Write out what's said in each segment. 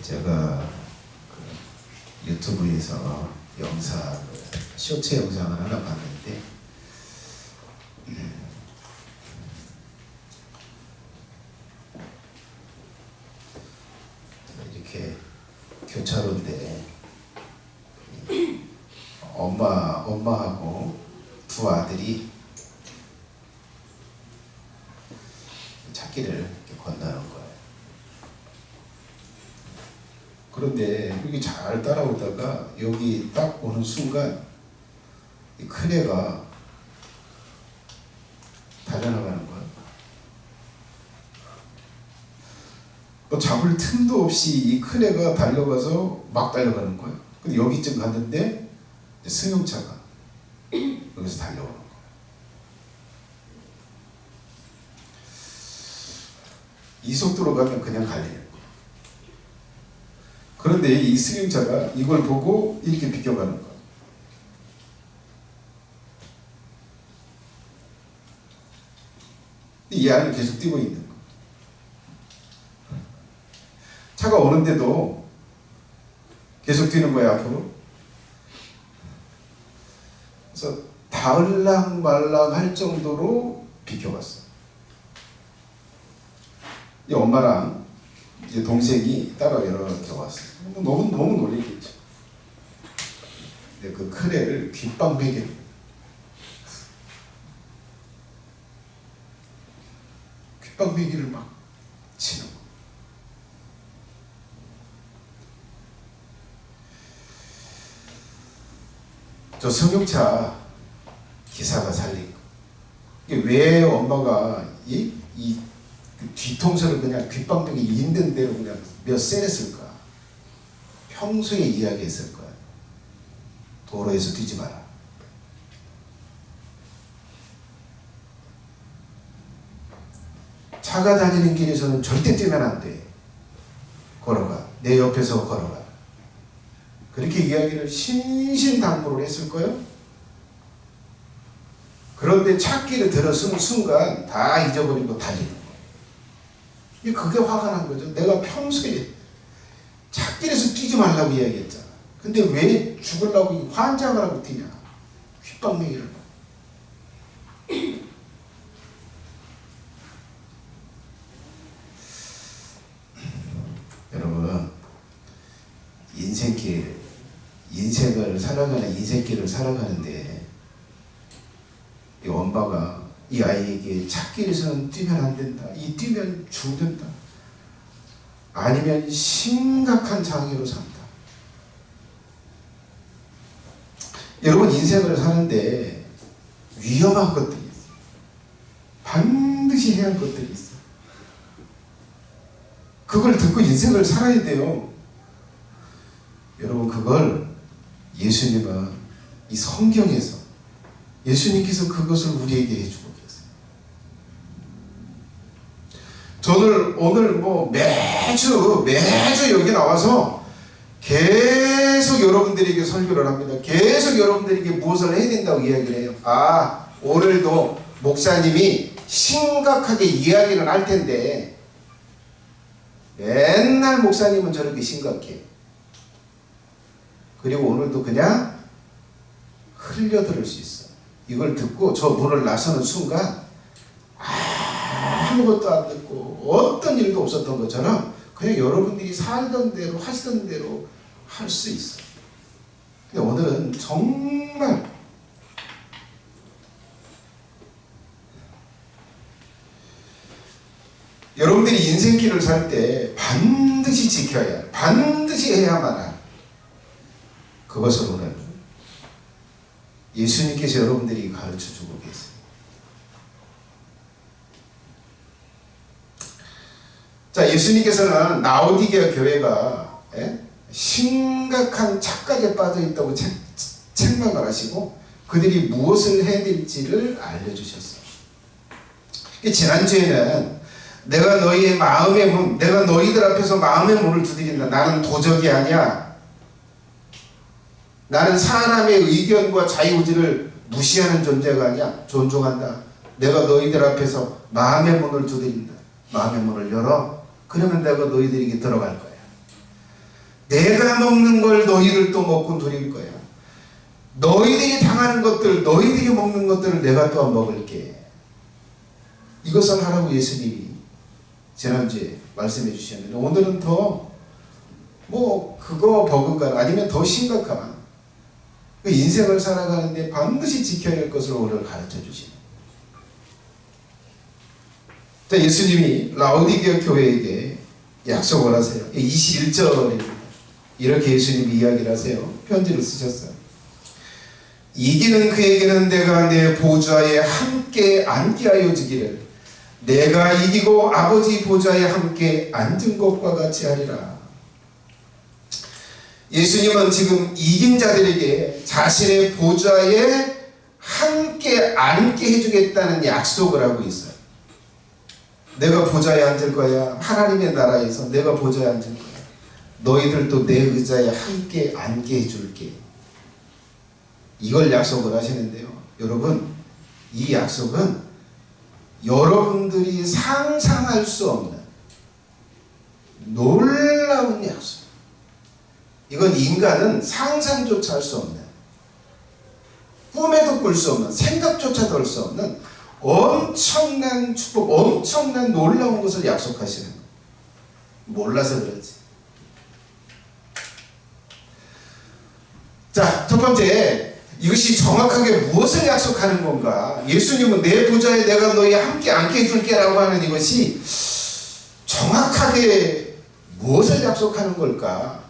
제가 그 유튜브에서 쇼츠 영상을 하나 봤는데 이렇게 교차로인데 엄마하고 두 아들이 찾기를 이렇게 건너는 거예요. 그런데 이렇게 잘 따라오다가 여기 딱 오는 순간 이 큰 애가 달려나가는 거예요. 뭐 잡을 틈도 없이 이 큰 애가 달려가서 막 달려가는 거예요. 근데 여기쯤 갔는데 승용차가 여기서 달려오는 거예요. 이 속도로 가면 그냥 갈리는 거예요. 그런데 이 승용차가 이걸 보고 이렇게 비껴가는 거예요. 이 안을 계속 뛰고 있는 거예요. 차가 오는데도 계속 뛰는 거예요, 앞으로. 그래서 닿을랑말랑 할 정도로 비켜갔어요. 이 엄마랑 이제 동생이 따라 이렇게 왔어요. 너무 놀랬겠죠. 근데 그 큰 애를 귓방베개 귓방베개를 막 치는 거예요. 저 승용차 기사가 살린 거. 이게 왜 엄마가 이 뒤통수를 그냥 귓방벽에 있는 대로 그냥 몇 세랬을까? 평소에 이야기했을 거야. 도로에서 뛰지 마라. 차가 다니는 길에서는 절대 뛰면 안 돼. 걸어가. 내 옆에서 걸어가. 그렇게 이야기를 신신당부를 했을 거예요. 그런데 찾기를 들어서는 순간 다 잊어버리고 달리는 거예요. 그게 화가 난 거죠. 내가 평소에 찾길에서 뛰지 말라고 이야기했잖아. 근데 왜 죽으려고 환장을 하고 뛰냐. 귓방맹이를. 여러분, 인생길을 살아가는데 이 엄마가 이 아이에게 찾길에서는 뛰면 안 된다. 이 뛰면 죽는다. 아니면 심각한 장애로 산다. 여러분, 인생을 사는데 위험한 것들이 있어요. 반드시 해야 할 것들이 있어요. 그걸 듣고 인생을 살아야 돼요. 여러분, 그걸 예수님은 이 성경에서 예수님께서 그것을 우리에게 해주고 계세요. 저는 오늘 매주 여기 나와서 계속 여러분들에게 설교를 합니다. 계속 여러분들에게 무엇을 해야 된다고 이야기를 해요. 오늘도 목사님이 심각하게 이야기를 할 텐데 맨날 목사님은 저렇게 심각해. 그리고 오늘도 그냥 흘려들을 수 있어. 이걸 듣고 저 문을 나서는 순간 아무것도 안 듣고 어떤 일도 없었던 것처럼 그냥 여러분들이 살던 대로 하시던 대로 할 수 있어. 근데 오늘은 정말 여러분들이 인생길을 살 때 반드시 지켜야 할, 반드시 해야만 할 그것을 오늘 예수님께서 여러분들이 가르쳐주고 계세요. 자, 예수님께서는 라오디게아 교회가 심각한 착각에 빠져있다고 책망을 하시고 그들이 무엇을 해야 될지를 알려주셨어요. 지난주에는 내가 너희들 앞에서 마음의 문을 두드린다. 나는 도적이 아니야. 나는 사람의 의견과 자유의지를 무시하는 존재가 아니야. 존중한다. 내가 너희들 앞에서 마음의 문을 두드린다. 마음의 문을 열어. 그러면 내가 너희들에게 들어갈 거야. 내가 먹는 걸 너희들도 먹고 누릴 거야. 너희들이 당하는 것들, 너희들이 먹는 것들을 내가 또한 먹을게. 이것을 하라고 예수님이 지난주에 말씀해 주셨는데, 오늘은 더 그거 버그가 아니면 더 심각한 그 인생을 살아가는데 반드시 지켜야 할 것을 오늘 가르쳐 주시는. 자, 예수님이 라오디게아 교회에게 약속을 하세요. 21절입니다. 이렇게 예수님이 이야기를 하세요. 편지를 쓰셨어요. 이기는 그에게는 내가 내 보좌에 함께 앉게 하여 주기를, 내가 이기고 아버지 보좌에 함께 앉은 것과 같이 하리라. 예수님은 지금 이긴 자들에게 자신의 보좌에 함께 앉게 해주겠다는 약속을 하고 있어요. 내가 보좌에 앉을 거야. 하나님의 나라에서 내가 보좌에 앉을 거야. 너희들도 내 의자에 함께 앉게 해줄게. 이걸 약속을 하시는데요. 여러분, 이 약속은 여러분들이 상상할 수 없는 놀라운 약속. 이건 인간은 상상조차 할 수 없는, 꿈에도 꿀 수 없는, 생각조차도 할 수 없는 엄청난 축복, 엄청난 놀라운 것을 약속하시는 거예요. 몰라서 그렇지. 자, 첫 번째, 이것이 정확하게 무엇을 약속하는 건가? 예수님은 내 보좌에 내가 너희 함께 앉게 해줄게 라고 하는 이것이 정확하게 무엇을 약속하는 걸까?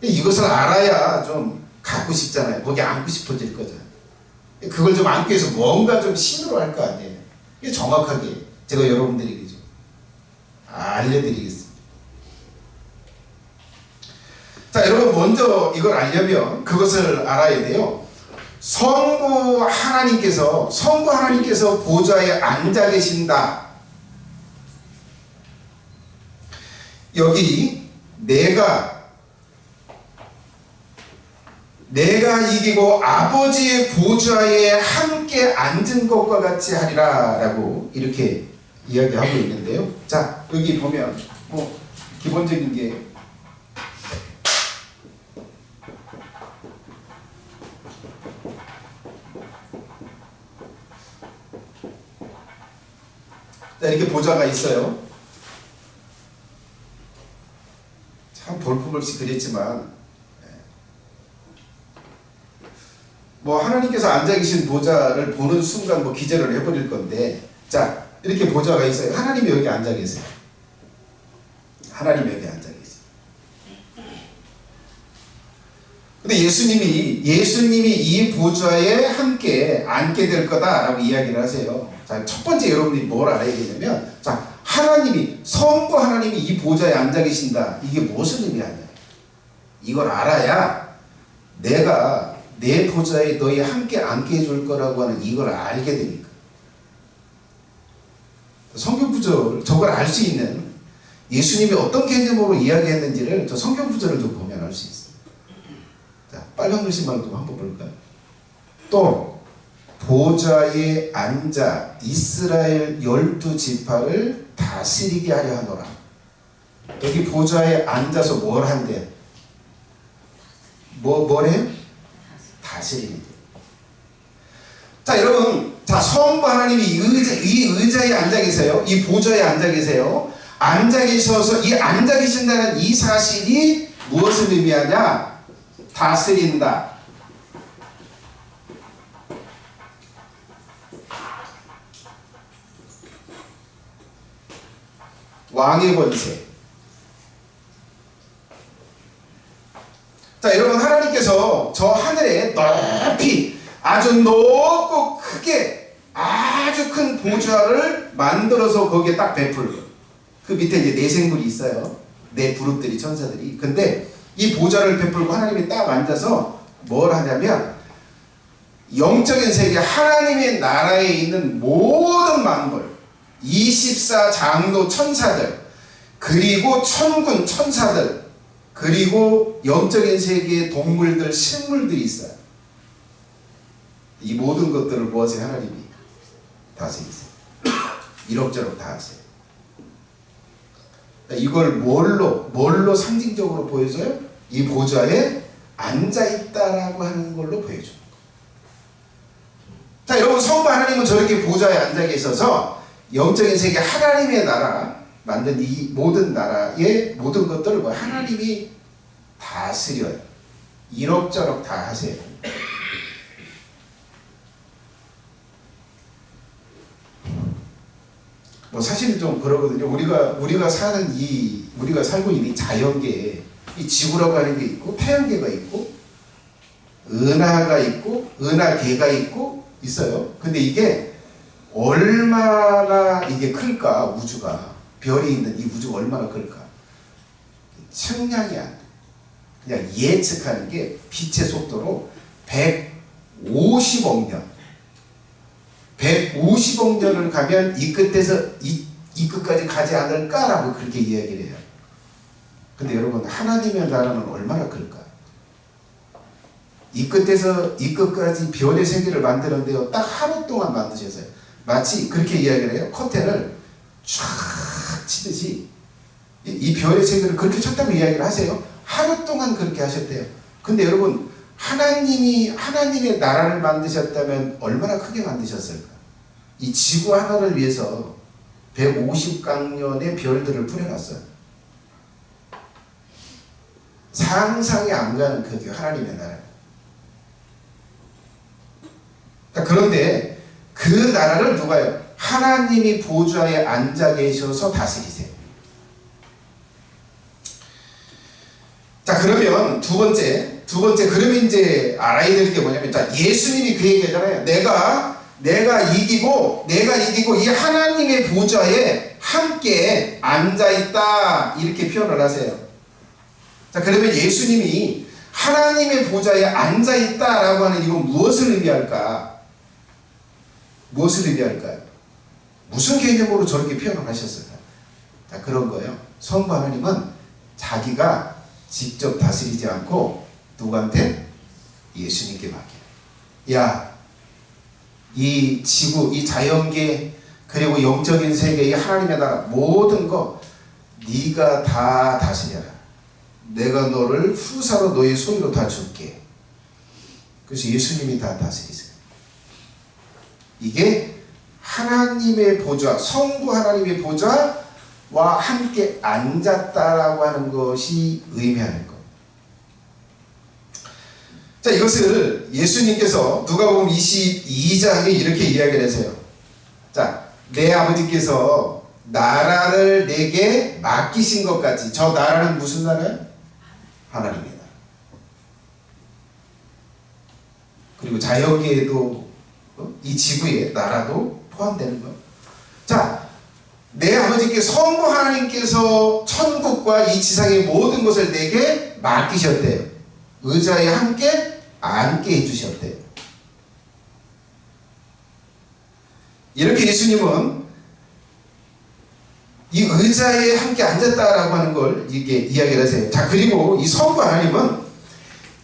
이것을 알아야 좀 갖고 싶잖아요. 거기 앉고 싶어질 거잖아요. 그걸 좀 앉기 위해서 뭔가 좀 신으로 할 거 아니에요. 이게 정확하게 제가 여러분들에게 좀 알려드리겠습니다. 자, 여러분, 먼저 이걸 알려면 그것을 알아야 돼요. 성부 하나님께서 보좌에 앉아 계신다. 여기 내가 이기고 아버지의 보좌에 함께 앉은 것과 같이 하리라 라고 이렇게 이야기하고 있는데요. 자, 여기 보면 기본적인 게 자, 이렇게 보좌가 있어요. 참 볼품없이 그렸지만 하나님께서 앉아 계신 보좌를 보는 순간 기절을 해버릴 건데, 자, 이렇게 보좌가 있어요. 하나님이 여기 앉아 계세요. 하나님이 여기 앉아 계세요. 근데 예수님이 이 보좌에 함께 앉게 될 거다라고 이야기를 하세요. 자, 첫 번째 여러분들이 뭘 알아야 되냐면, 자, 성부 하나님이 이 보좌에 앉아 계신다. 이게 무슨 의미하냐? 이걸 알아야 내가 내 보좌에 너희 함께 앉게 해줄 거라고 하는 이걸 알게 되니까. 성경 구절, 저걸 알 수 있는, 예수님이 어떤 개념으로 이야기했는지를 저 성경 구절을 좀 보면 알 수 있어요. 자, 빨간 글씨만 좀 한번 볼까요? 또 보좌에 앉아 이스라엘 12지파를 다스리게 하려 하노라. 여기 보좌에 앉아서 뭘 한대? 뭘 해요? 다스리는 거예요. 자, 여러분, 자, 성부 하나님이 이 의자에 앉아 계세요. 이 보좌에 앉아 계세요. 앉아 계셔서 이 앉아 계신다는 이 사실이 무엇을 의미하냐? 다스린다. 왕의 권세. 자, 여러분, 하나님께서 저 하늘에 높이 아주 높고 크게 아주 큰 보좌를 만들어서 거기에 딱 베풀고, 그 밑에 이제 네 생물이 있어요. 네 부릅들이, 천사들이. 근데 이 보좌를 베풀고 하나님이 딱 앉아서 뭘 하냐면, 영적인 세계, 하나님의 나라에 있는 모든 만물, 24장로 천사들, 그리고 천군 천사들, 그리고 영적인 세계의 동물들, 식물들이 있어요. 이 모든 것들을 무엇에 하나님이 다스리세요. 이럭저럭 다 하세요. 이걸 뭘로 상징적으로 보여줘요? 이 보좌에 앉아있다라고 하는 걸로 보여줍니다. 자, 여러분, 성부 하나님은 저렇게 보좌에 앉아 계셔서 영적인 세계 하나님의 나라, 만든 이 모든 나라의 모든 것들을 하나님이 다스려요. 이럭저럭 다 하세요. 사실은 좀 그러거든요. 우리가 살고 있는 이 자연계에 이 지구라고 하는 게 있고, 태양계가 있고, 은하가 있고, 은하계가 있고, 있어요. 근데 이게 얼마나 이게 클까, 우주가. 별이 있는 이 우주가 얼마나 클까. 측량이 안 돼. 그냥 예측하는 게 빛의 속도로 150억 년. 150억 년을 가면 이 끝에서 이 끝까지 가지 않을까라고 그렇게 이야기를 해요. 근데 여러분, 하나님의 나라는 얼마나 클까? 이 끝에서 이 끝까지 별의 세계를 만드는데요, 딱 하루 동안 만드셨어요. 마치 그렇게 이야기를 해요. 커튼을 쫙 치듯이 이 별의 세계를 그렇게 쳤다고 이야기를 하세요. 하루 동안 그렇게 하셨대요. 근데 여러분, 하나님의 나라를 만드셨다면 얼마나 크게 만드셨을까? 이 지구 하나를 위해서 150강년의 별들을 뿌려놨어요. 상상이 안 가는 크기, 하나님의 나라. 그런데 그 나라를 누가요? 하나님이 보좌에 앉아 계셔서 다스리세요. 자, 그러면 두 번째, 그러면 이제 알아야 될 게 뭐냐면, 자, 예수님이 그 얘기하잖아요. 내가 이기고 이 하나님의 보좌에 함께 앉아있다. 이렇게 표현을 하세요. 자, 그러면 예수님이 하나님의 보좌에 앉아있다라고 하는 이건 무엇을 의미할까? 무슨 개념으로 저렇게 표현을 하셨을까? 자, 그런 거예요. 성부 하나님은 자기가 직접 다스리지 않고 누구한테? 예수님께 맡겨요. 야, 이 지구, 이 자연계, 그리고 영적인 세계, 이 하나님의 나라 모든 거 네가 다 다스려라. 내가 너를 후사로 너의 소유로 다 줄게. 그래서 예수님이 다 다스리세요. 이게 하나님의 보좌, 성부 하나님의 보좌와 함께 앉았다라고 하는 것이 의미하는 것. 자, 이것을 예수님께서 누가복음 22장에 이렇게 이야기를 하세요. 자, 내 아버지께서 나라를 내게 맡기신 것 같이. 저 나라는 무슨 나라예요? 하나님의 나라. 그리고 자연계에도 이 지구의 나라도 포함되는 거예요. 자, 내 아버지께 성부 하나님께서 천국과 이 지상의 모든 것을 내게 맡기셨대요. 의자에 함께 앉게 해주셨대요. 이렇게 예수님은 이 의자에 함께 앉았다라고 하는 걸 이렇게 이야기를 하세요. 자, 그리고 이 성부 하나님은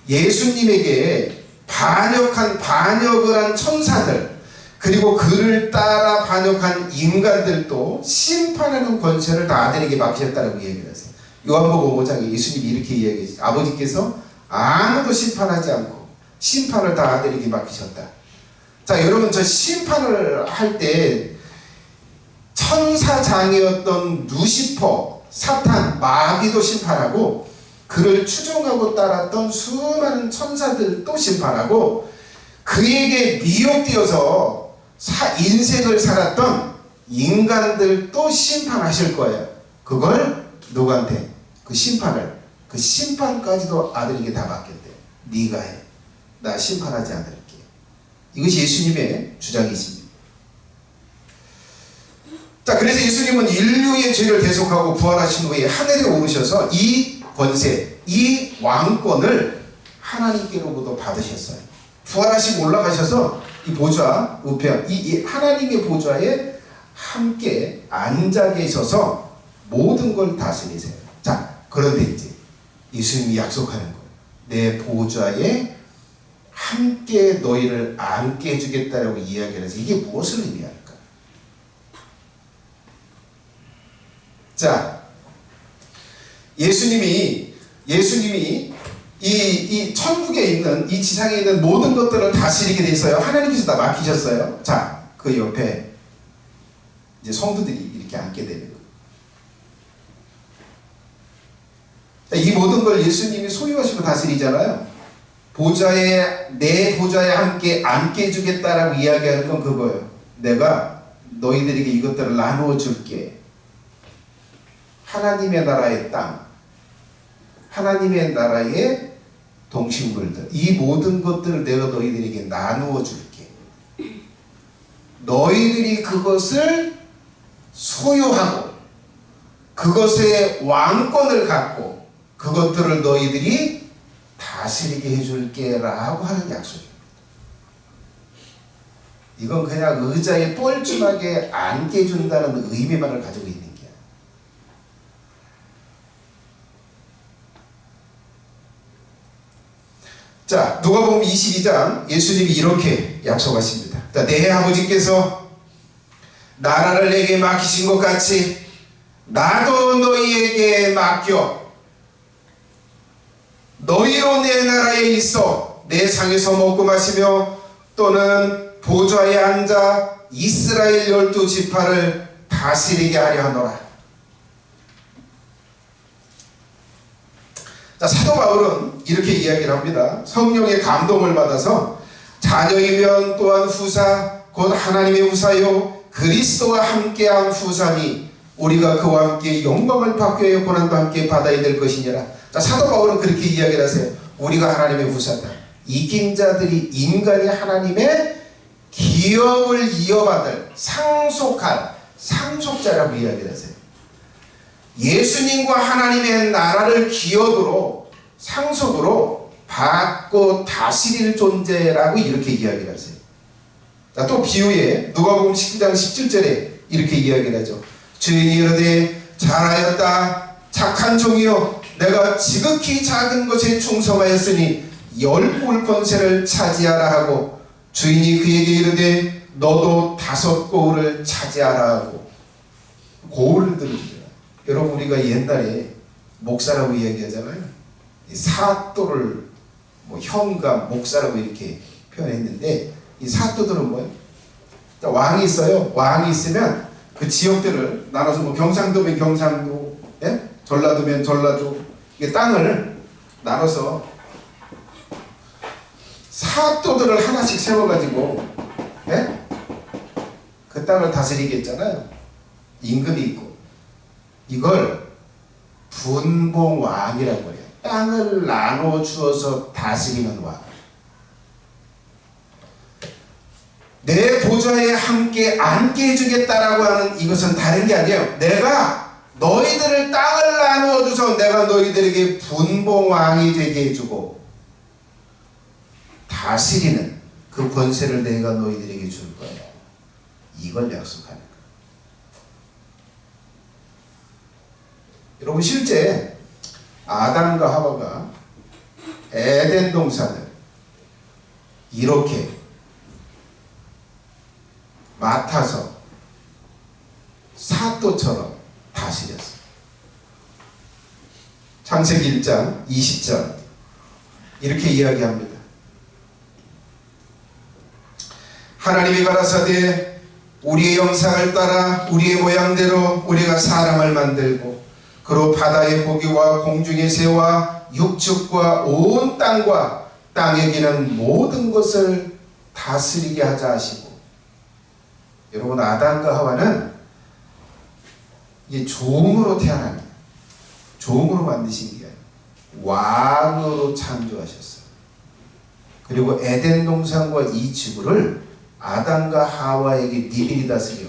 예수님에게 반역을 한 천사들, 그리고 그를 따라 반역한 인간들도 심판하는 권세를 다 아들에게 맡기셨다라고 얘기를 하세요. 요한복음 5장에 예수님이 이렇게 이야기했어요. 아버지께서 아무도 심판하지 않고 심판을 다 아들에게 맡기셨다. 자, 여러분, 저 심판을 할 때 천사장이었던 루시퍼, 사탄, 마귀도 심판하고, 그를 추종하고 따랐던 수많은 천사들도 심판하고, 그에게 미혹되어서 인생을 살았던 인간들도 심판하실 거예요. 그걸 누구한테? 그 심판까지도 아들에게 다 맡겼대요. 네가 해. 나 심판하지 않을게. 이것이 예수님의 주장이십니다. 자, 그래서 예수님은 인류의 죄를 대속하고 부활하신 후에 하늘에 오르셔서 이 권세, 이 왕권을 하나님께로부터 받으셨어요. 부활하시고 올라가셔서 이 보좌 우편, 이 하나님의 보좌에 함께 앉아 계셔서 모든 걸 다스리세요. 자, 그런데 이제 예수님이 약속하는 거예요. 내 보좌에 함께 너희를 앉게 해주겠다라고 이야기를 해서 이게 무엇을 의미할까? 자, 예수님이 이 천국에 있는, 이 지상에 있는 모든 것들을 다스리게 돼 있어요. 하나님께서 다 맡기셨어요. 자, 그 옆에 이제 성도들이 이렇게 앉게 되는 거예요. 이 모든 걸 예수님이 소유하시고 다스리잖아요. 내 보좌에 함께 앉게 해주겠다라고 이야기하는 건 그거예요. 내가 너희들에게 이것들을 나누어 줄게. 하나님의 나라의 땅, 하나님의 나라의 동식물들, 이 모든 것들을 내가 너희들에게 나누어 줄게. 너희들이 그것을 소유하고 그것의 왕권을 갖고 그것들을 너희들이 다스리게 해줄게 라고 하는 약속입니다. 이건 그냥 의자에 뻘쭘하게 앉게 해준다는 의미만을 가지고 있는 게 아니에요. 자, 누가복음 22장 예수님이 이렇게 약속하십니다. 자, 내 아버지께서 나라를 내게 맡기신 것 같이 나도 너희에게 맡겨 너희로 내 나라에 있어 내 상에서 먹고 마시며 또는 보좌에 앉아 이스라엘 12지파를 다스리게 하려 하노라. 자, 사도 바울은 이렇게 이야기를 합니다. 성령의 감동을 받아서 자녀이면 또한 후사 곧 하나님의 후사요 그리스도와 함께한 후사니 우리가 그와 함께 영광을 받게 하여 고난도 함께 받아야 될 것이니라. 자, 사도 바울은 그렇게 이야기를 하세요. 우리가 하나님의 후사다. 이긴 자들이 인간이 하나님의 기업을 이어받을 상속할 상속자라고 이야기를 하세요. 예수님과 하나님의 나라를 기업으로 상속으로 받고 다스릴 존재라고 이렇게 이야기를 하세요. 자, 또 비유에 누가복음 19장 17절에 이렇게 이야기를 하죠. 주인이 이르되 잘하였다 착한 종이요 내가 지극히 작은 것에 충성하였으니 10볼 권세를 차지하라 하고 주인이 그에게 이르되 너도 5고울을 차지하라 하고 고울을 들으니라. 여러분 우리가 옛날에 목사라고 이야기하잖아요. 사또를 현감, 목사라고 이렇게 표현했는데 이 사또들은 뭐예요? 왕이 있어요. 왕이 있으면 그 지역들을 나눠서 경상도면 경상도, 예? 전라도면 전라도, 이게 땅을 나눠서 사또들을 하나씩 세워가지고, 예? 그 땅을 다스리게 했잖아요. 임금이 있고. 이걸 분봉왕이라고 그래요. 땅을 나눠 주어서 다스리는 왕. 내 보좌에 함께 앉게 해주겠다라고 하는 이것은 다른 게 아니에요. 내가 너희들을 땅을 나누어 줘서 내가 너희들에게 분봉왕이 되게 해주고 다스리는 그 권세를 내가 너희들에게 줄 거야. 이걸 약속하는 거예요. 여러분 실제 아담과 하와가 에덴 동산을 이렇게 맡아서 사또처럼 다스렸어요. 창세기 1장 20절 이렇게 이야기합니다. 하나님이 가라사대 우리의 형상을 따라 우리의 모양대로 우리가 사람을 만들고 그로 바다의 고기와 공중의 새와 육축과 온 땅과 땅에 기는 모든 것을 다스리게 하자 하시고. 여러분 아담과 하와는 이게 종으로 태어난 거예요. 종으로 만드신 게 아니에요. 왕으로 창조하셨어요. 그리고 에덴 동산과 이 지구를 아담과 하와에게 니들이 다스려.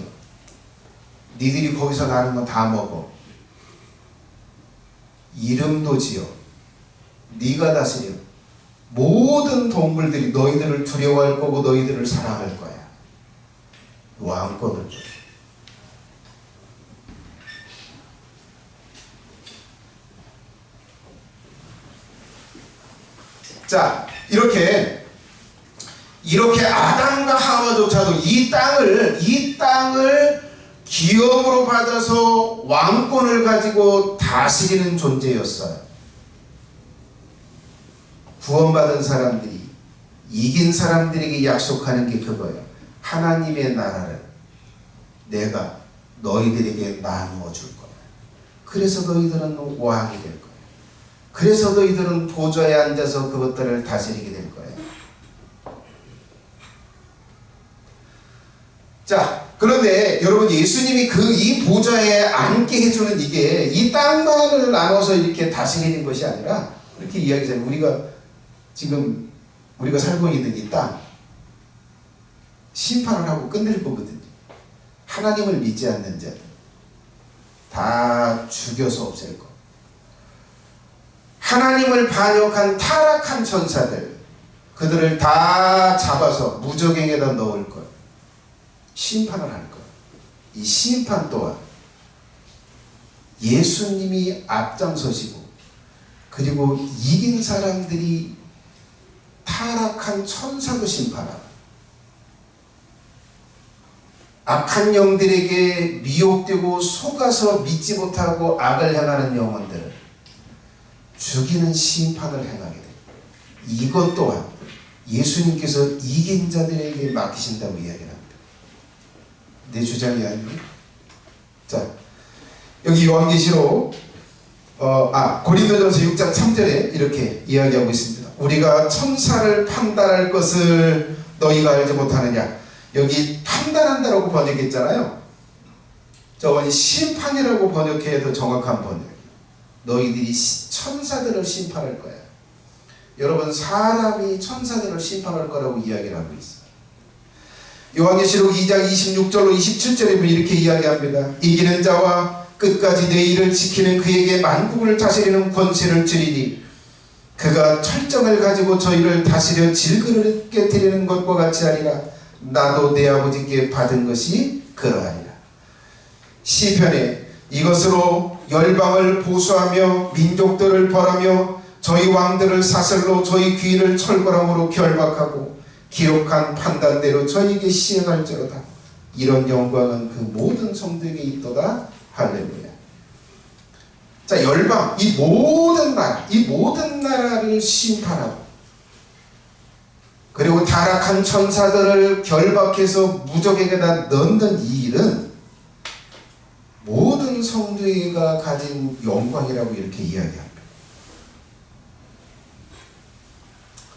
니들이 거기서 나는 건 다 먹어. 이름도 지어. 네가 다스려. 모든 동물들이 너희들을 두려워할 거고 너희들을 사랑할 거야. 왕권을. 자, 이렇게 아담과 하와조차도 이 땅을 기업으로 받아서 왕권을 가지고 다스리는 존재였어요. 구원받은 사람들이, 이긴 사람들에게 약속하는 게 그거예요. 하나님의 나라를 내가 너희들에게 나누어 줄 거야. 그래서 너희들은 왕이 될 거야. 그래서 너희들은 보좌에 앉아서 그것들을 다스리게 될 거야. 자, 그런데 여러분, 예수님이 이 보좌에 앉게 해주는 이게 이 땅만을 나눠서 이렇게 다스리는 것이 아니라, 이렇게 이야기하잖아요. 우리가 살고 있는 이 땅 심판을 하고 끝낼 거거든요. 하나님을 믿지 않는 자들 다 죽여서 없앨 거. 하나님을 반역한 타락한 천사들, 그들을 다 잡아서 무저갱에다 넣을 것, 심판을 할 것. 이 심판 또한 예수님이 앞장서시고, 그리고 이긴 사람들이 타락한 천사도 심판하고, 악한 영들에게 미혹되고 속아서 믿지 못하고 악을 행하는 영혼들을 죽이는 심판을 행하게 됩니다. 이것 또한 예수님께서 이긴 자들에게 맡기신다고 이야기합니다. 내 주장이 아니고. 자, 여기 요한계시록 고린도전서 6장 3절에 이렇게 이야기하고 있습니다. 우리가 천사를 판단할 것을 너희가 알지 못하느냐. 여기 판단한다라고 번역했잖아요. 저번에 심판이라고 번역해야 더 정확한 번역. 너희들이 천사들을 심판할 거야. 여러분, 사람이 천사들을 심판할 거라고 이야기를 하고 있어요. 요한계시록 2장 26절로 27절에 보면 이렇게 이야기합니다. 이기는 자와 끝까지 내 일을 지키는 그에게 만국을 다스리는 권세를 주리니 그가 철정을 가지고 저희를 다스려 질그릇게 드리는 것과 같이 하리라. 나도 내 아버지께 받은 것이 그러하니라. 시편에 이것으로 열방을 보수하며 민족들을 벌하며 저희 왕들을 사슬로 저희 귀인을 철거람으로 결박하고 기록한 판단대로 저희에게 시행할지로다. 이런 영광은 그 모든 성도에게 있도다. 할렐루야. 자, 열방, 이 모든 나라를 심판하고, 그리고 타락한 천사들을 결박해서 무적에게다 넣는 이 일은 모든 성도가 가진 영광이라고 이렇게 이야기합니다.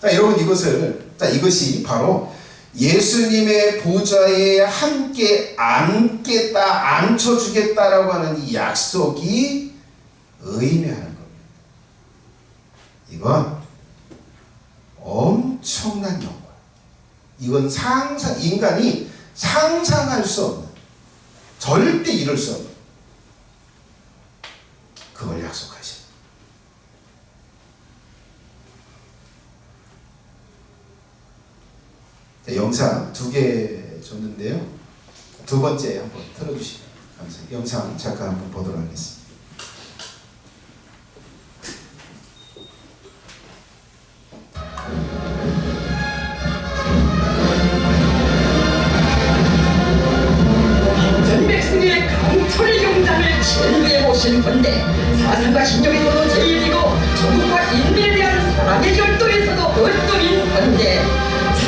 자, 여러분, 이것이 바로 예수님의 보좌에 함께 앉겠다, 앉혀주겠다라고 하는 이 약속이 의미하는 겁니다. 이건 엄청난 영광. 이건 인간이 상상할 수 없는, 절대 이룰 수 없는, 그걸 약속하신. 영상 2개 줬는데요. 두 번째 한번 틀어주시면 감사합니다. 영상 잠깐 한번 보도록 하겠습니다. 전백승의 강철의 영장을 진두해보신 건데, 사상과 신념에서도 제일이고 조국과 인민에 대한 사랑의 열도에서도 어떤 건데,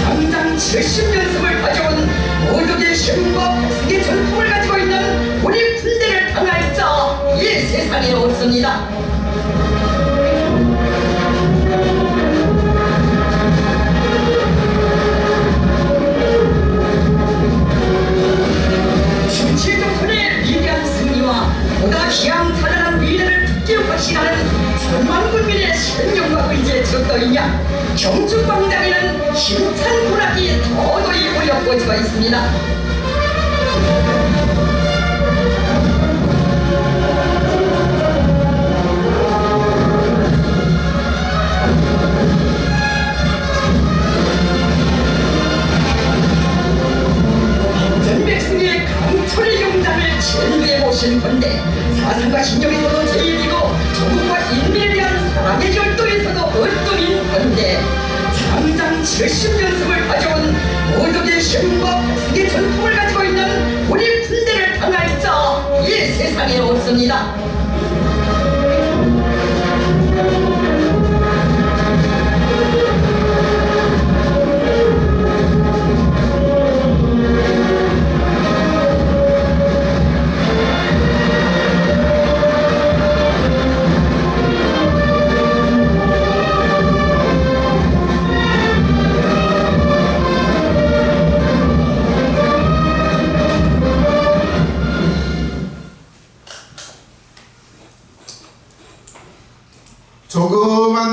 장장 70년승을 가져온 모독의 신과 백승의 전통을 가지고 있는 우리 군대를 당할 자 이 세상에 없습니다. 진실조선의 위대한 승리와 보다 희망찬란한 미래를 붙들고 확신하는 천만 국민의 신념과 의지에 젖떠있냐, 경주광장에는 힘찬 군악이 도도히 울려퍼지고 있습니다. 전백승의 강철의 영장을 진두해보신 건데, 사상과 신념에서도 제일이고 조국과 인민에 대한 사랑의 열도에서도 어떤 건데, 장장 70년승을 가져온 모독의 신과 백승의 전통을 가지고 있는 우리 군대를 당할 자 이 세상에 없습니다.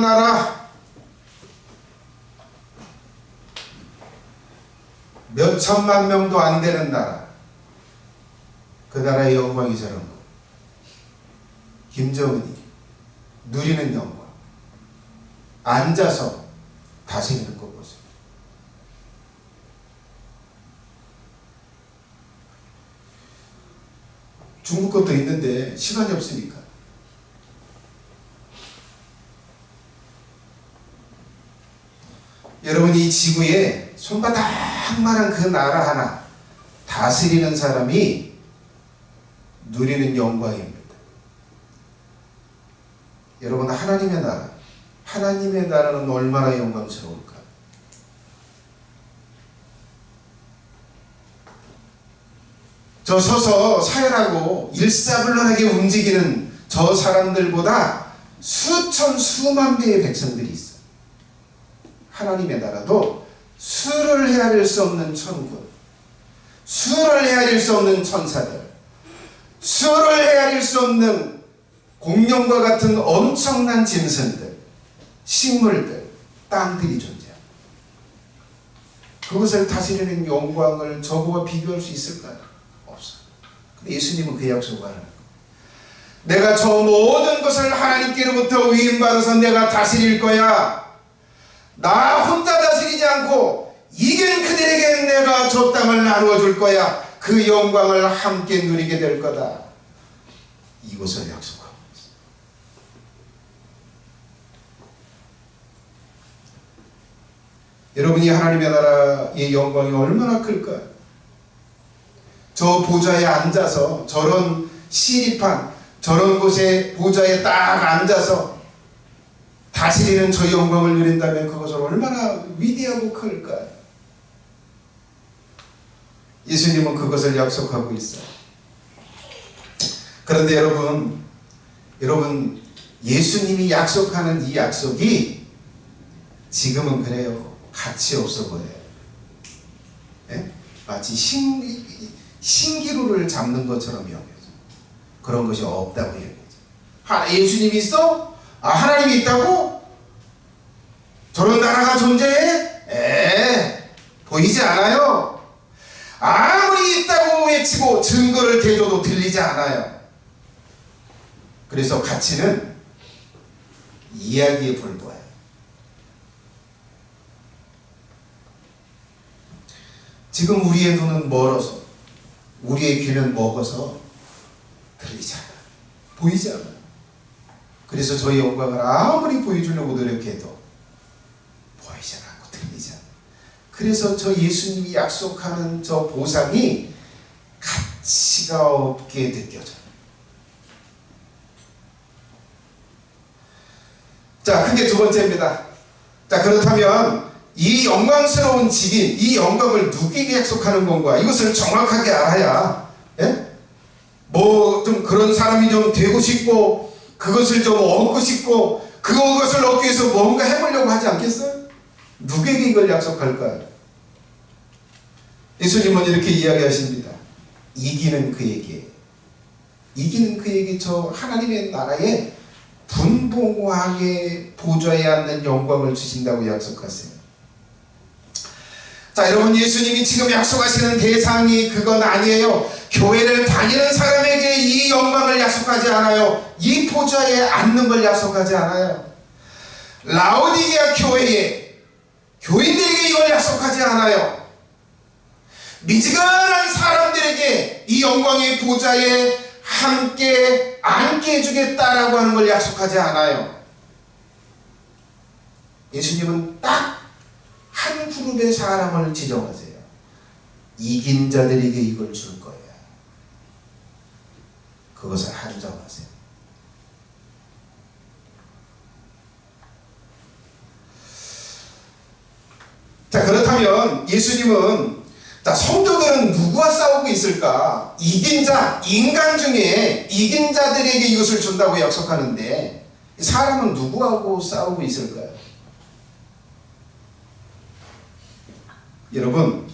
나라, 몇 천만 명도 안 되는 나라, 그 나라의 영광이 저런 거. 김정은이 누리는 영광, 앉아서 다스리는 거 보세요. 중국 것도 있는데 시간이 없으니까. 여러분, 이 지구에 손바닥만한 그 나라 하나 다스리는 사람이 누리는 영광입니다. 여러분, 하나님의 나라, 하나님의 나라는 얼마나 영광스러울까? 저 서서 사열하고 일사불란하게 움직이는 저 사람들보다 수천 수만 배의 백성들이 있어. 하나님의 나라도 수를 헤아릴 수 없는 천군, 수를 헤아릴 수 없는 천사들, 수를 헤아릴 수 없는 공룡과 같은 엄청난 짐승들, 식물들, 땅들이 존재합니다. 그것을 다스리는 영광을 저거와 비교할 수 있을까요? 없어. 근데 예수님은 그 약속을 하는 거예요. 내가 저 모든 것을 하나님께로부터 위임받아서 내가 다스릴 거야. 나 혼자 다스리지 않고 이긴 그들에게 내가 저 땅을 나누어 줄 거야. 그 영광을 함께 누리게 될 거다. 이것을 약속하고 있어요. 여러분이 하나님의 나라의 영광이 얼마나 클까요? 저 보좌에 앉아서, 저런 시립한 저런 곳에 보좌에 딱 앉아서 다스리는 저 영광을 누린다면 그것은 얼마나 위대하고 클까요? 예수님은 그것을 약속하고 있어요. 그런데 여러분 예수님이 약속하는 이 약속이 지금은 그래요. 가치 없어 보여요. 예? 마치 신기루를 잡는 것처럼 여겨져. 그런 것이 없다고 여겨져. 예수님이 있어? 하나님이 있다고? 저런 나라가 존재해? 보이지 않아요. 아무리 있다고 외치고 증거를 대줘도 들리지 않아요. 그래서 가치는 이야기에 불과해요. 지금 우리의 눈은 멀어서, 우리의 귀는 먹어서 들리지 않아요. 보이지 않아요. 그래서 저희 영광을 아무리 보여주려고 노력해도 보이지 않고 들리지 않아요. 그래서 저 예수님이 약속하는 저 보상이 가치가 없게 느껴져요. 자, 그게 두 번째입니다. 자, 그렇다면 이 영광스러운 직인, 이 영광을 누구에게 약속하는 건가? 이것을 정확하게 알아야, 좀 그런 사람이 좀 되고 싶고, 그것을 좀 얻고 싶고, 그것을 얻기 위해서 뭔가 해보려고 하지 않겠어요? 누구에게 이걸 약속할까요? 예수님은 이렇게 이야기하십니다. 이기는 그에게 저 하나님의 나라에 분봉왕의 보좌에 앉는 영광을 주신다고 약속하세요. 자, 여러분, 예수님이 지금 약속하시는 대상이 그건 아니에요. 교회를 다니는 사람에게 이 영광을 약속하지 않아요. 이 보좌에 앉는 걸 약속하지 않아요. 라오디게아 교회에, 교인들에게 이걸 약속하지 않아요. 미지근한 사람들에게 이 영광의 보좌에 함께 앉게 해주겠다라고 하는 걸 약속하지 않아요. 예수님은 딱 한 그룹의 사람을 지정하세요. 이긴 자들에게 이걸 줄 거야. 그것을 한정하세요. 자, 그렇다면 예수님은, 자, 성도들은 누구와 싸우고 있을까? 이긴 자, 인간 중에 이긴 자들에게 이것을 준다고 약속하는데, 사람은 누구하고 싸우고 있을까요? 여러분,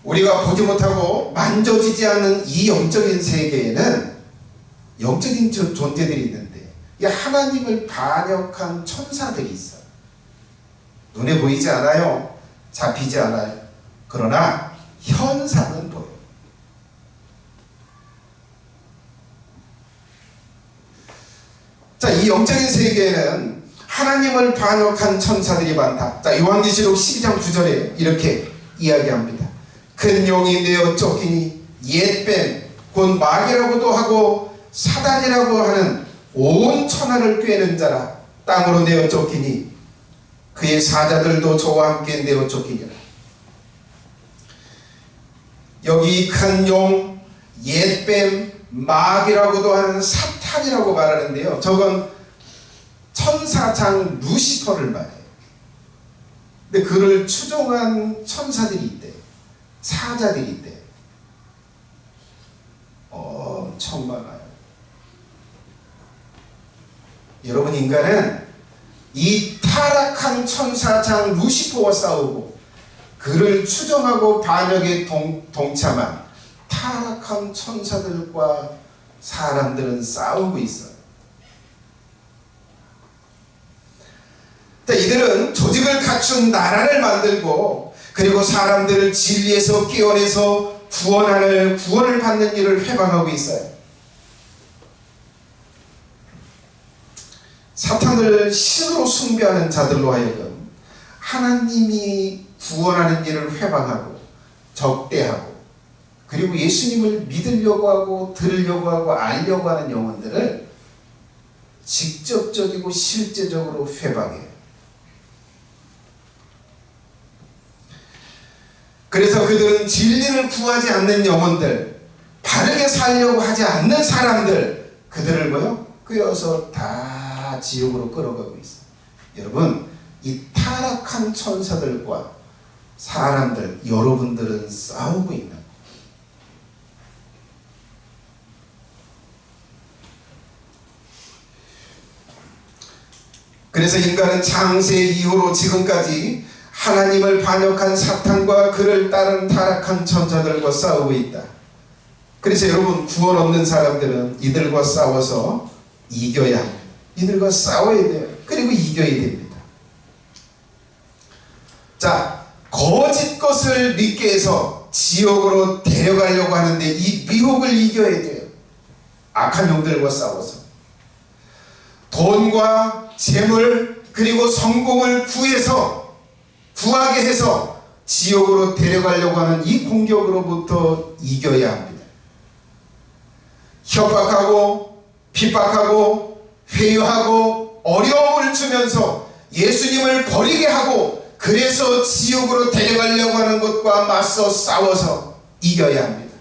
우리가 보지 못하고 만져지지 않는 이 영적인 세계에는 영적인 존재들이 있는데, 이 하나님을 반역한 천사들이 있어요. 눈에 보이지 않아요. 잡히지 않아요. 그러나 현상은 보여요. 자, 이 영적인 세계에는 하나님을 반역한 천사들이 많다. 자, 요한계시록 12장 9절에 이렇게 이야기합니다. 큰 용이 내어 쫓기니 옛뱀 곧 마귀라고도 하고 사단이라고 하는 온 천하를 꿰는 자라. 땅으로 내어 쫓기니 그의 사자들도 저와 함께 내어 쫓기니라. 여기 큰 용, 옛뱀, 마귀라고도 하는 사탄이라고 말하는데요. 저건 천사장 루시퍼를 말해요. 근데 그를 추종한 천사들이 있대요. 사자들이 있대요. 엄청 많아요. 여러분, 인간은 이 타락한 천사장 루시퍼와 싸우고 그를 추종하고 반역에 동참한 타락한 천사들과 사람들은 싸우고 있어요. 이들은 조직을 갖춘 나라를 만들고 그리고 사람들을 진리에서 깨어내서 구원을 받는 일을 회방하고 있어요. 사탄을 신으로 숭배하는 자들로 하여금 하나님이 구원하는 일을 회방하고 적대하고 그리고 예수님을 믿으려고 하고 들으려고 하고 알려고 하는 영혼들을 직접적이고 실제적으로 회방해요. 그래서 그들은 진리를 구하지 않는 영혼들, 바르게 살려고 하지 않는 사람들, 그들을 끌어서 다 지옥으로 끌어가고 있어요. 여러분, 이 타락한 천사들과 사람들, 여러분들은 싸우고 있는 거예요. 그래서 인간은 창세 이후로 지금까지 하나님을 반역한 사탄과 그를 따른 타락한 천사들과 싸우고 있다. 그래서 여러분, 구원 없는 사람들은 이들과 싸워서 이겨야 합니다. 이들과 싸워야 돼요. 그리고 이겨야 됩니다. 자, 거짓 것을 믿게 해서 지옥으로 데려가려고 하는데 이 미혹을 이겨야 돼요. 악한 영들과 싸워서 돈과 재물 그리고 성공을 구하게 해서 지옥으로 데려가려고 하는 이 공격으로부터 이겨야 합니다. 협박하고 핍박하고 회유하고 어려움을 주면서 예수님을 버리게 하고 그래서 지옥으로 데려가려고 하는 것과 맞서 싸워서 이겨야 합니다.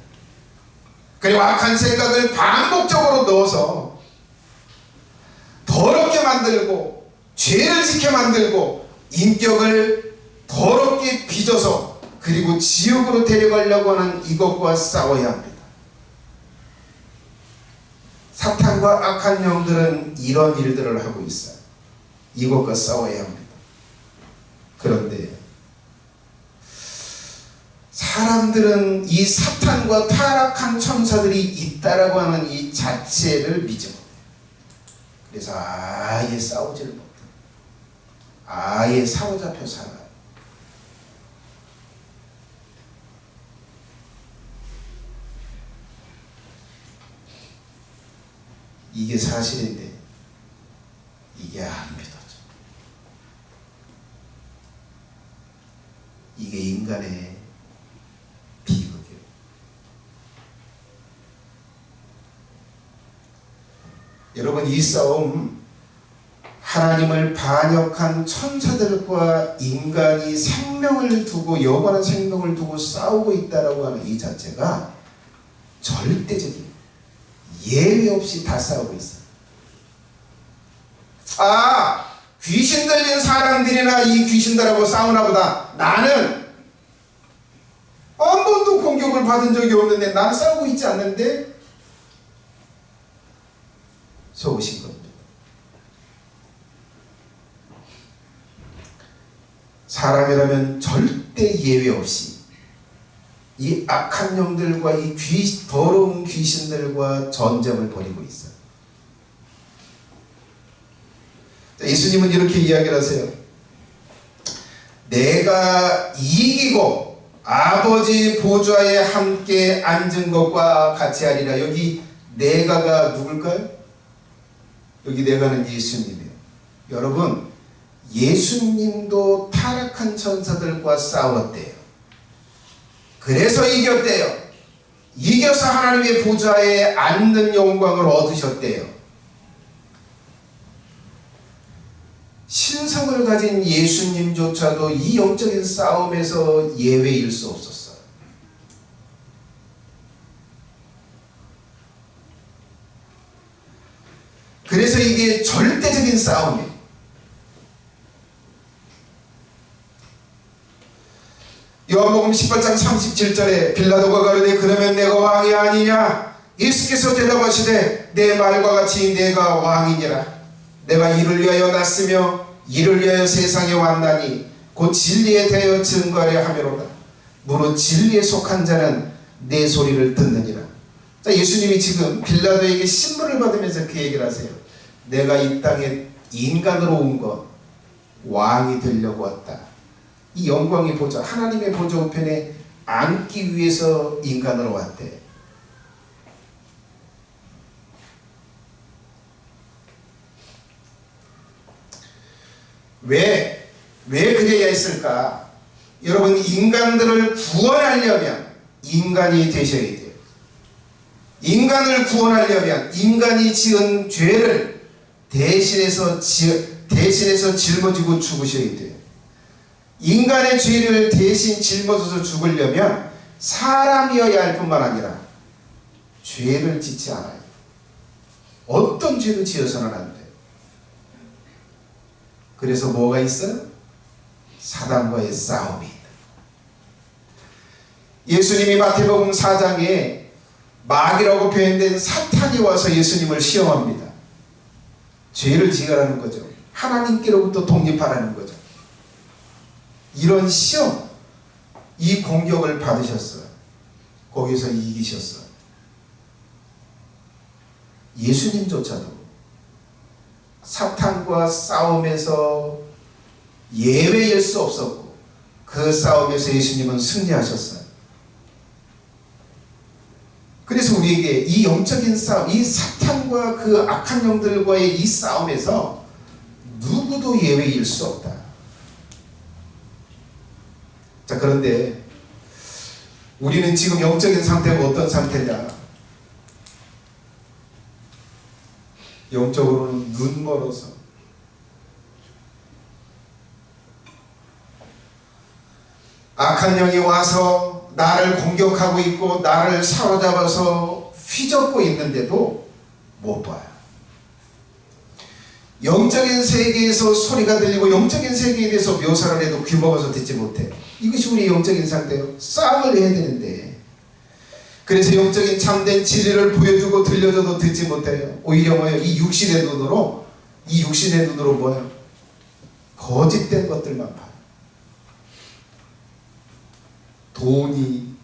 그리고 악한 생각을 반복적으로 넣어서 더럽게 만들고 죄를 지게 만들고 인격을 더럽게 빚어서 그리고 지옥으로 데려가려고 하는 이것과 싸워야 합니다. 사탄과 악한 영들은 이런 일들을 하고 있어요. 이것과 싸워야 합니다. 그런데 사람들은 이 사탄과 타락한 천사들이 있다라고 하는 이 자체를 믿지 못해요. 그래서 아예 싸우지를 못해요. 아예 사로잡혀 살아요. 이게 사실인데 이게 안 믿어져. 이게 인간의 비극이에요. 여러분, 이 싸움 하나님을 반역한 천사들과 인간이 생명을 두고 영원한 생명을 두고 싸우고 있다라고 하는 이 자체가 절대적인 예외 없이 다 싸우고 있어요. 귀신 들린 사람들이나 이 귀신들하고 싸우나 보다. 나는 한 번도 공격을 받은 적이 없는데 나는 싸우고 있지 않는데 속으신 겁니다. 사람이라면 절대 예외 없이 이 악한 영들과 이 더러운 귀신들과 전쟁을 벌이고 있어요. 예수님은 이렇게 이야기를 하세요. 내가 이기고 아버지 보좌에 함께 앉은 것과 같이 하리라. 여기 내가가 누굴까요? 여기 내가는 예수님이에요. 여러분, 예수님도 타락한 천사들과 싸웠대요. 그래서 이겼대요. 이겨서 하나님의 보좌에 앉는 영광을 얻으셨대요. 신성을 가진 예수님조차도 이 영적인 싸움에서 예외일 수 없었어요. 그래서 이게 절대적인 싸움이에요. 요한복음 18장 37절에 빌라도가 가로되 그러면 내가 왕이 아니냐? 예수께서 대답하시되 내 말과 같이 내가 왕이니라. 내가 이를 위하여 났으며 이를 위하여 세상에 왔나니 곧 진리에 대하여 증거하려 함이로다. 무릇 진리에 속한 자는 내 소리를 듣느니라. 자, 예수님이 지금 빌라도에게 신문을 받으면서 그 얘기를 하세요. 내가 이 땅에 인간으로 온 것, 왕이 되려고 왔다. 이 영광의 보좌, 하나님의 보좌 우편에 앉기 위해서 인간으로 왔대. 왜 그래야 했을까? 여러분, 인간들을 구원하려면 인간이 되셔야 돼요. 인간을 구원하려면 인간이 지은 죄를 대신해서 짊어지고 죽으셔야 돼요. 인간의 죄를 대신 짊어져서 죽으려면 사람이어야 할 뿐만 아니라 죄를 짓지 않아요. 어떤 죄도 지어서는 안 돼요. 그래서 뭐가 있어요? 사단과의 싸움이 있다. 예수님이 마태복음 4장에 마귀라고 표현된 사탄이 와서 예수님을 시험합니다. 죄를 지으라는 거죠. 하나님께로부터 독립하라는 거죠. 이런 시험, 이 공격을 받으셨어요. 거기서 이기셨어요. 예수님조차도 사탄과 싸움에서 예외일 수 없었고 그 싸움에서 예수님은 승리하셨어요. 그래서 우리에게 이 영적인 싸움, 이 사탄과 그 악한 영들과의 이 싸움에서 누구도 예외일 수 없다. 자, 그런데 우리는 지금 영적인 상태가 어떤 상태냐? 영적으로는 눈 멀어서 악한 영이 와서 나를 공격하고 있고 나를 사로잡아서 휘젓고 있는데도 못 봐요. 영적인 세계에서 소리가 들리고 영적인 세계에 대해서 묘사를 해도 귀먹어서 듣지 못해요. 이것이 우리의 영적인 상태예요. 싸움을 해야 되는데, 그래서 영적인 참된 진리를 보여주고 들려줘도 듣지 못해요. 오히려 뭐예요? 이 육신의 눈으로 뭐예요? 거짓된 것들만 봐요. 돈이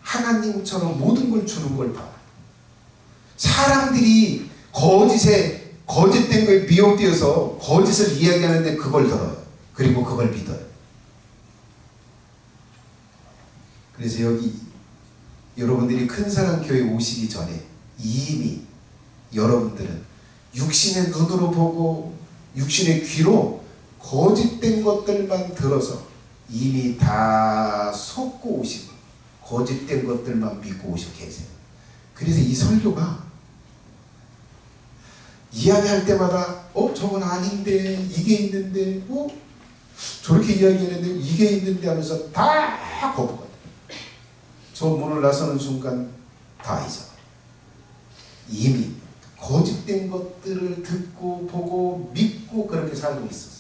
하나님처럼 모든 걸 주는 걸 봐요. 사람들이 거짓된 거에 미혹되어서 거짓을 이야기하는데 그걸 들어요. 그리고 그걸 믿어요. 그래서 여기 여러분들이 큰사랑 교회 오시기 전에 이미 여러분들은 육신의 눈으로 보고 육신의 귀로 거짓된 것들만 들어서 이미 다 속고 오시고 거짓된 것들만 믿고 오시고 계세요. 그래서 이 설교가 이야기할 때마다 저건 아닌데 이게 있는데 저렇게 이야기했는데 이게 있는데 하면서 다 거부거든요. 저 문을 나서는 순간 다 잊어. 이미 거짓된 것들을 듣고 보고 믿고 그렇게 살고 있었어.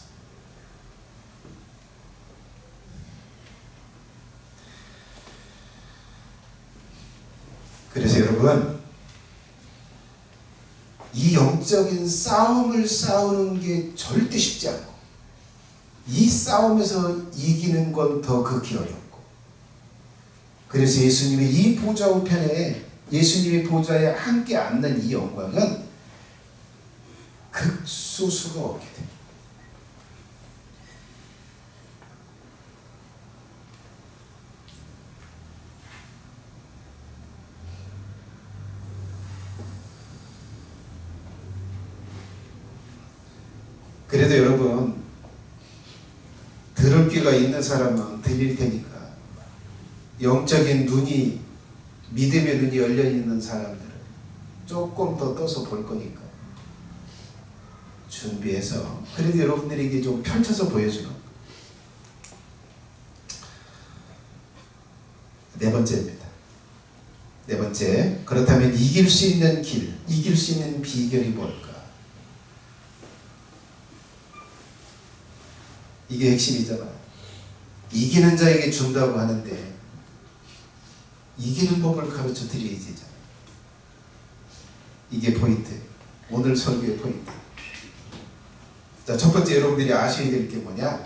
그래서 여러분, 이 영적인 싸움을 싸우는 게 절대 쉽지 않고 이 싸움에서 이기는 건 더 극히 어렵고, 그래서 예수님의 이 보좌 우편에 예수님의 보좌에 함께 앉는 이 영광은 쓸 수가 없게 됩니다. 그래도 여러분, 들을 귀가 있는 사람은 들릴 테니까 영적인 눈이, 믿음의 눈이 열려있는 사람들은 조금 더 떠서 볼 거니까 준비해서 그래도 여러분들에게 좀 펼쳐서 보여주는. 네 번째입니다. 네 번째, 그렇다면 이길 수 있는 길, 이길 수 있는 비결이 뭘까? 이게 핵심이잖아. 이기는 자에게 준다고 하는데 이기는 법을 가르쳐 드려야지. 이게 포인트. 오늘 설교의 포인트. 자, 첫 번째 여러분들이 아셔야 될 게 뭐냐?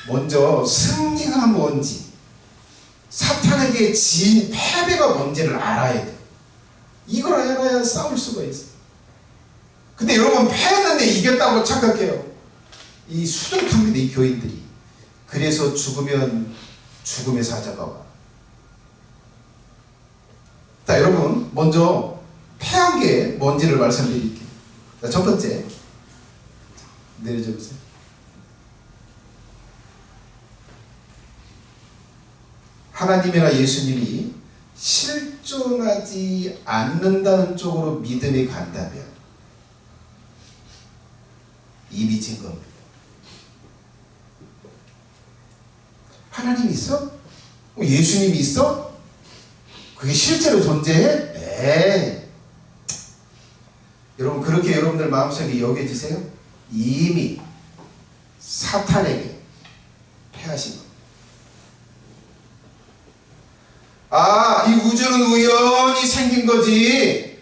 먼저 승리가 뭔지, 사탄에게 진 패배가 뭔지를 알아야 돼. 이걸 알아야 싸울 수가 있어. 근데 여러분, 패했는데 이겼다고 착각해요. 이 수정탑니다, 이 교인들이. 그래서 죽으면 죽음의 사자가 와. 자, 여러분, 먼저 패한 게 뭔지를 말씀드릴게요. 자, 첫 번째, 내려줘 보세요. 하나님이나 예수님이 실존하지 않는다는 쪽으로 믿음이 간다면 이미 진 겁니다. 하나님이 있어? 예수님이 있어? 그게 실제로 존재해? 에이. 여러분, 그렇게 여러분들 마음속에 여겨지세요? 이미 사탄에게 패하신 겁니다. 아, 이 우주는 우연히 생긴 거지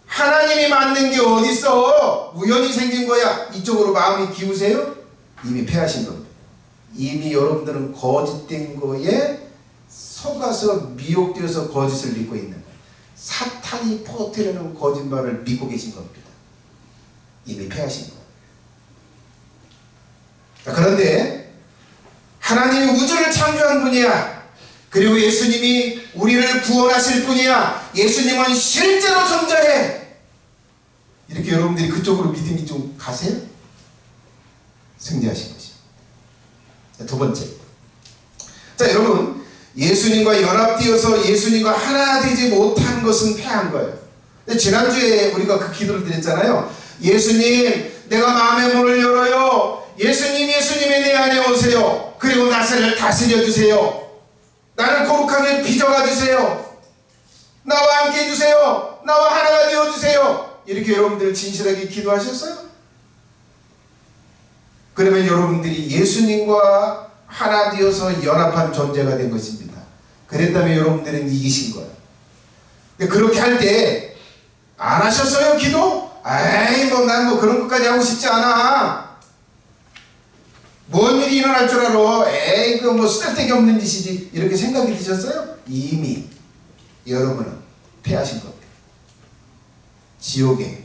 하나님이 만든 게 어딨어? 우연히 생긴 거야. 이쪽으로 마음이 기우세요? 이미 패하신 겁니다. 이미 여러분들은 거짓된 거에 속아서 미혹되어서 거짓을 믿고 있는 거예요. 사탄이 퍼뜨리는 거짓말을 믿고 계신 겁니다. 이미 패하신 거예요. 자, 그런데 하나님이 우주를 창조한 분이야. 그리고 예수님이 우리를 구원하실 분이야. 예수님은 실제로 존재해. 이렇게 여러분들이 그쪽으로 믿음이 좀 가세요? 승리하신 것이. 두 번째. 자, 여러분, 예수님과 연합되어서 예수님과 하나 되지 못한 것은 패한 거예요. 지난주에 우리가 그 기도를 드렸잖아요. 예수님, 내가 마음의 문을 열어요. 예수님이 내 안에 오세요. 그리고 나를 다스려 주세요. 나를 거룩하게 빚어가 주세요. 나와 함께 해주세요. 나와 하나가 되어주세요. 이렇게 여러분들 진실하게 기도하셨어요? 그러면 여러분들이 예수님과 하나 되어서 연합한 존재가 된 것입니다. 그랬다면 여러분들은 이기신 거예요. 근데 그렇게 할 때 안 하셨어요? 기도? 에이, 난 그런 것까지 하고 싶지 않아. 뭔 일이 일어날 줄 알아? 에이, 쓸데기 없는 짓이지. 이렇게 생각이 드셨어요? 이미 여러분은 패하신 겁니다. 지옥에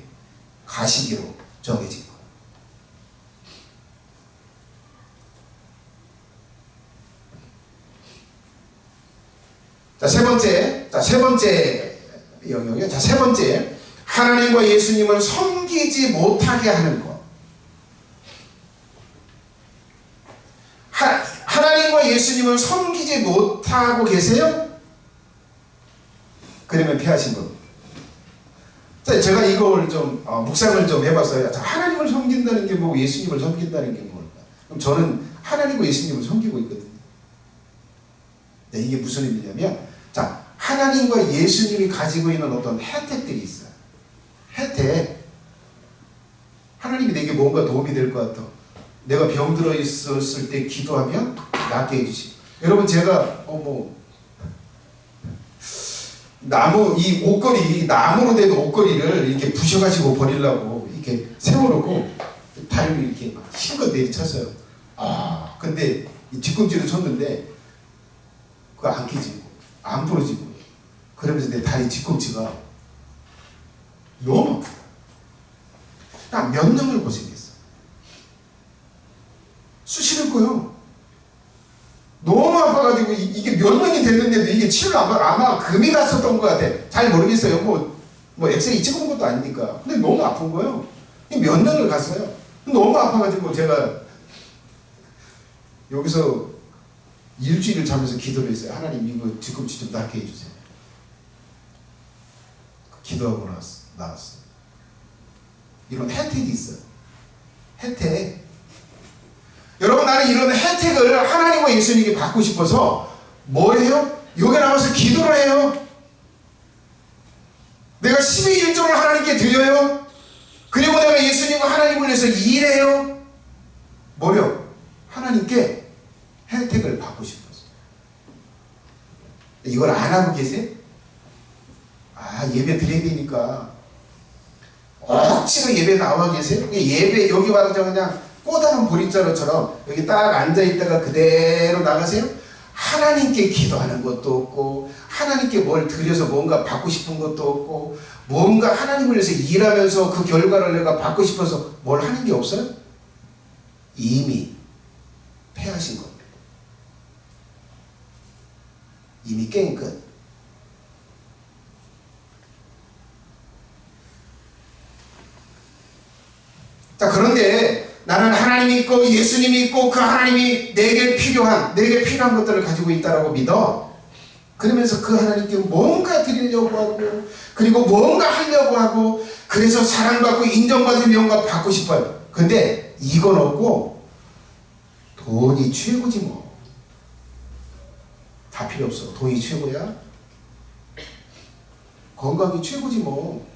가시기로 정해진 거예요. 세 번째 영역이요. 세 번째, 하나님과 예수님을 섬기지 못하게 하는 것. 하나님과 예수님을 섬기지 못하고 계세요? 그러면 패하신 겁니다. 자, 제가 이걸 좀 묵상을 좀 해봤어요. 자, 하나님을 섬긴다는 게 뭐고 예수님을 섬긴다는 게 뭘까? 그럼 저는 하나님과 예수님을 섬기고 있거든요. 네, 이게 무슨 의미냐면, 자, 하나님과 예수님이 가지고 있는 어떤 혜택들이 있어요. 혜택. 하나님이 내게 뭔가 도움이 될 것 같아. 내가 병들어 있었을 때 기도하면 낫게 해주시고. 여러분, 제가 이 옷걸이, 나무로 된 옷걸이를 이렇게 부셔가지고 버리려고 이렇게 세워놓고 다리를 이렇게 힘껏 내리쳤어요. 근데 이 뒤꿈치를 쳤는데 그거 안 깨지고 안 부러지고, 그러면서 내 다리 뒤꿈치가 너무 아프다. 몇 년을 고생했어. 쑤시는 거요. 너무 아파가지고 이게 몇 년이 됐는데도 이게 치료를 안 받아. 아마 금이 갔었던 것 같아. 잘 모르겠어요. 뭐 엑스레이 찍은 것도 아니니까. 근데 너무 아픈 거예요. 몇 년을 갔어요. 너무 아파가지고 제가 여기서 일주일을 자면서 기도를 했어요. 하나님 이거 뒤꿈치 좀 낫게 해주세요. 기도하고 나왔어요. 이런 혜택이 있어요. 혜택. 여러분, 나는 이런 혜택을 하나님과 예수님께 받고 싶어서 뭘 해요? 여기 나와서 기도를 해요. 내가 12.1조를 하나님께 드려요. 그리고 내가 예수님과 하나님을 위해서 일해요. 뭐요? 하나님께 혜택을 받고 싶어서. 이걸 안 하고 계세요? 예배 드려야 되니까 억지로 예배 나와 계세요? 예배 여기 와서 그냥 꽃하는 보릿자루처럼 여기 딱 앉아있다가 그대로 나가세요? 하나님께 기도하는 것도 없고 하나님께 뭘 드려서 뭔가 받고 싶은 것도 없고 뭔가 하나님을 위해서 일하면서 그 결과를 내가 받고 싶어서 뭘 하는 게 없어요? 이미 패하신 겁니다. 이미 게임 끝. 자, 그런데 나는 하나님이 있고 예수님이 있고 그 하나님이 내게 필요한 것들을 가지고 있다라고 믿어. 그러면서 그 하나님께 뭔가 드리려고 하고 그리고 뭔가 하려고 하고 그래서 사랑받고 인정받으면 뭔가 받고 싶어요. 근데 이건 없고 돈이 최고지 뭐. 다 필요 없어. 돈이 최고야? 건강이 최고지 뭐.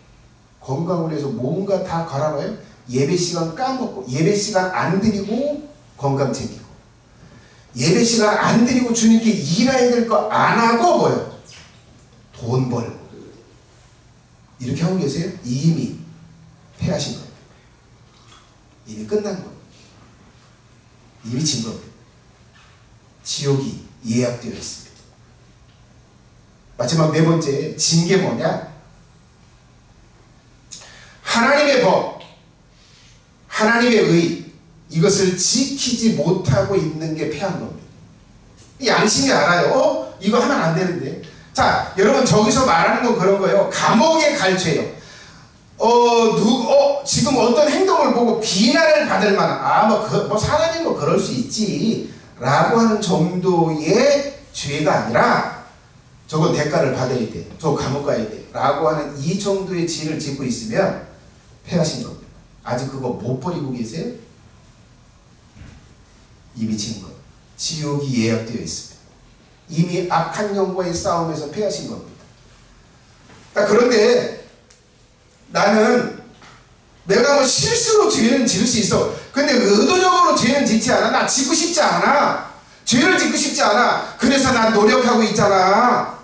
건강을 위해서 뭔가 다 갈아놔요? 예배 시간 까먹고 예배 시간 안 드리고 건강 챙기고 예배 시간 안 드리고 주님께 일해야 될 거 안 하고 뭐요? 돈 벌고 이렇게 하고 계세요? 이미 패하신 겁니다. 이미 끝난 겁니다. 이미 진 겁니다. 지옥이 예약되어 있습니다. 마지막 네 번째 진 게 뭐냐? 하나님의 법, 하나님의 의, 이것을 지키지 못하고 있는 게 패한 겁니다. 양심이 알아요. 이거 하면 안 되는데. 자, 여러분 저기서 말하는 건 그런 거예요. 감옥에 갈 죄요. 지금 어떤 행동을 보고 비난을 받을 만한, 사람이 그럴 수 있지. 라고 하는 정도의 죄가 아니라, 저건 대가를 받아야 돼. 저 감옥 가야 돼. 라고 하는 이 정도의 죄를 짓고 있으면 패하신 겁니다. 아직 그거 못 버리고 계세요? 이미 진 것. 지옥이 예약되어 있습니다. 이미 악한 영과의 싸움에서 패하신 겁니다. 그런데 나는 내가 실수로 죄는 지을 수 있어. 근데 의도적으로 죄는 짓지 않아. 나 짓고 싶지 않아. 죄를 짓고 싶지 않아. 그래서 난 노력하고 있잖아.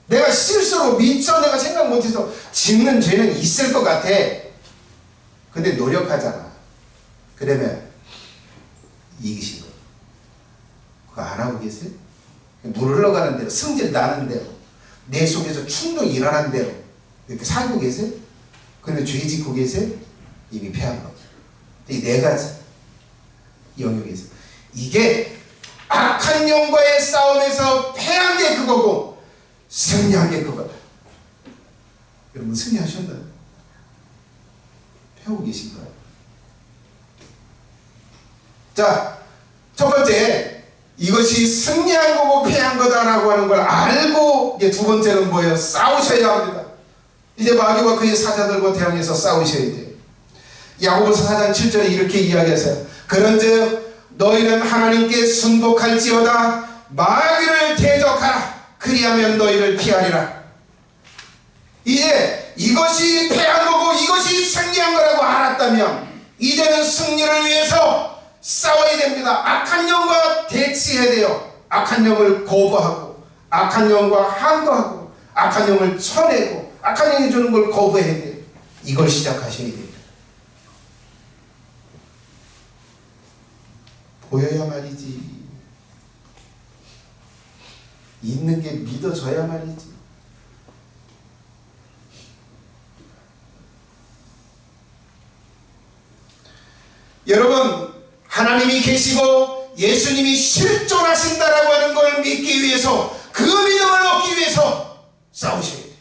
내가 실수로 미처 내가 생각 못해서 짓는 죄는 있을 것 같아. 근데 노력하잖아. 그러면 이기신 거예요. 그거 안 하고 계세요? 물 흘러가는 대로, 성질 나는 대로, 내 속에서 충동이 일어나는 대로 이렇게 살고 계세요? 그러면 죄 짓고 계세요? 이미 패한 겁니다. 이 네 가지 영역에서 이게 악한 영과의 싸움에서 패한 게 그거고 승리한 게 그거다. 여러분 승리하셨나요? 패하고 계신가요? 자, 첫 번째, 이것이 승리한 거고 패한 거다라고 하는 걸 알고, 이제 두 번째는 뭐예요? 싸우셔야 합니다. 이제 마귀와 그의 사자들과 대항해서 싸우셔야 돼요. 야고보서 4장 7절에 이렇게 이야기하세요. 그런즉 너희는 하나님께 순복할지어다. 마귀를 대적하라. 그리하면 너희를 피하리라. 이제 이것이 패한 거고 이것이 승리한 거라고 알았다면 이제는 승리를 위해서 싸워야 됩니다. 악한 영과 대치해야 돼요. 악한 영을 거부하고 악한 영과 항거하고 악한 영을 쳐내고 악한 영이 주는 걸 거부해야 돼요. 이걸 시작하셔야 됩니다. 보여야 말이지. 있는 게 믿어져야 말이지. 여러분, 하나님이 계시고 예수님이 실존하신다라고 하는 걸 믿기 위해서, 그 믿음을 얻기 위해서 싸우셔야 돼요.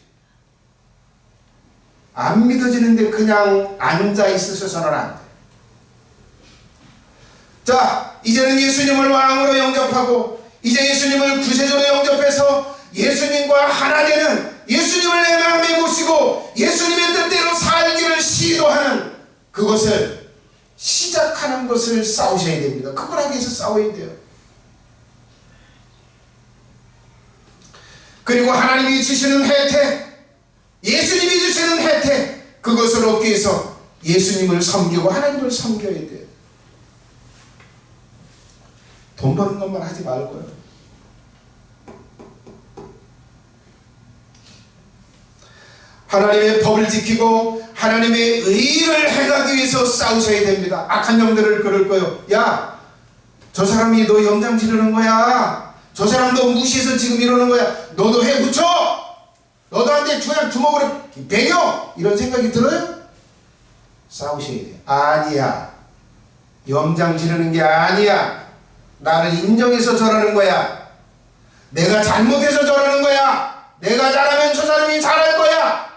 안 믿어지는데 그냥 앉아 있으셔서는 안 돼요. 자, 이제는 예수님을 왕으로 영접하고 이제 예수님을 구세주로 영접해서 예수님과 하나 되는, 예수님을 내 마음에 모시고 예수님의 뜻대로 살기를 시도하는 그것을 시작하는 것을 싸우셔야 됩니다. 그걸 하기 위해서 싸워야 돼요. 그리고 하나님이 주시는 혜택, 예수님이 주시는 혜택, 그것을 얻기 위해서 예수님을 섬기고 하나님을 섬겨야 돼요. 돈 버는 것만 하지 말고요. 하나님의 법을 지키고 하나님의 의를 행하기 위해서 싸우셔야 됩니다. 악한 영들을 그럴 거예요. 야, 저 사람이 너 영장 지르는 거야. 저 사람 너 무시해서 지금 이러는 거야. 너도 해 붙여. 너도 한테 그냥 주먹으로 베겨. 이런 생각이 들어요? 싸우셔야 돼요. 아니야. 영장 지르는 게 아니야. 나를 인정해서 저러는 거야. 내가 잘못해서 저러는 거야. 내가 잘하면 저 사람이 잘할 거야.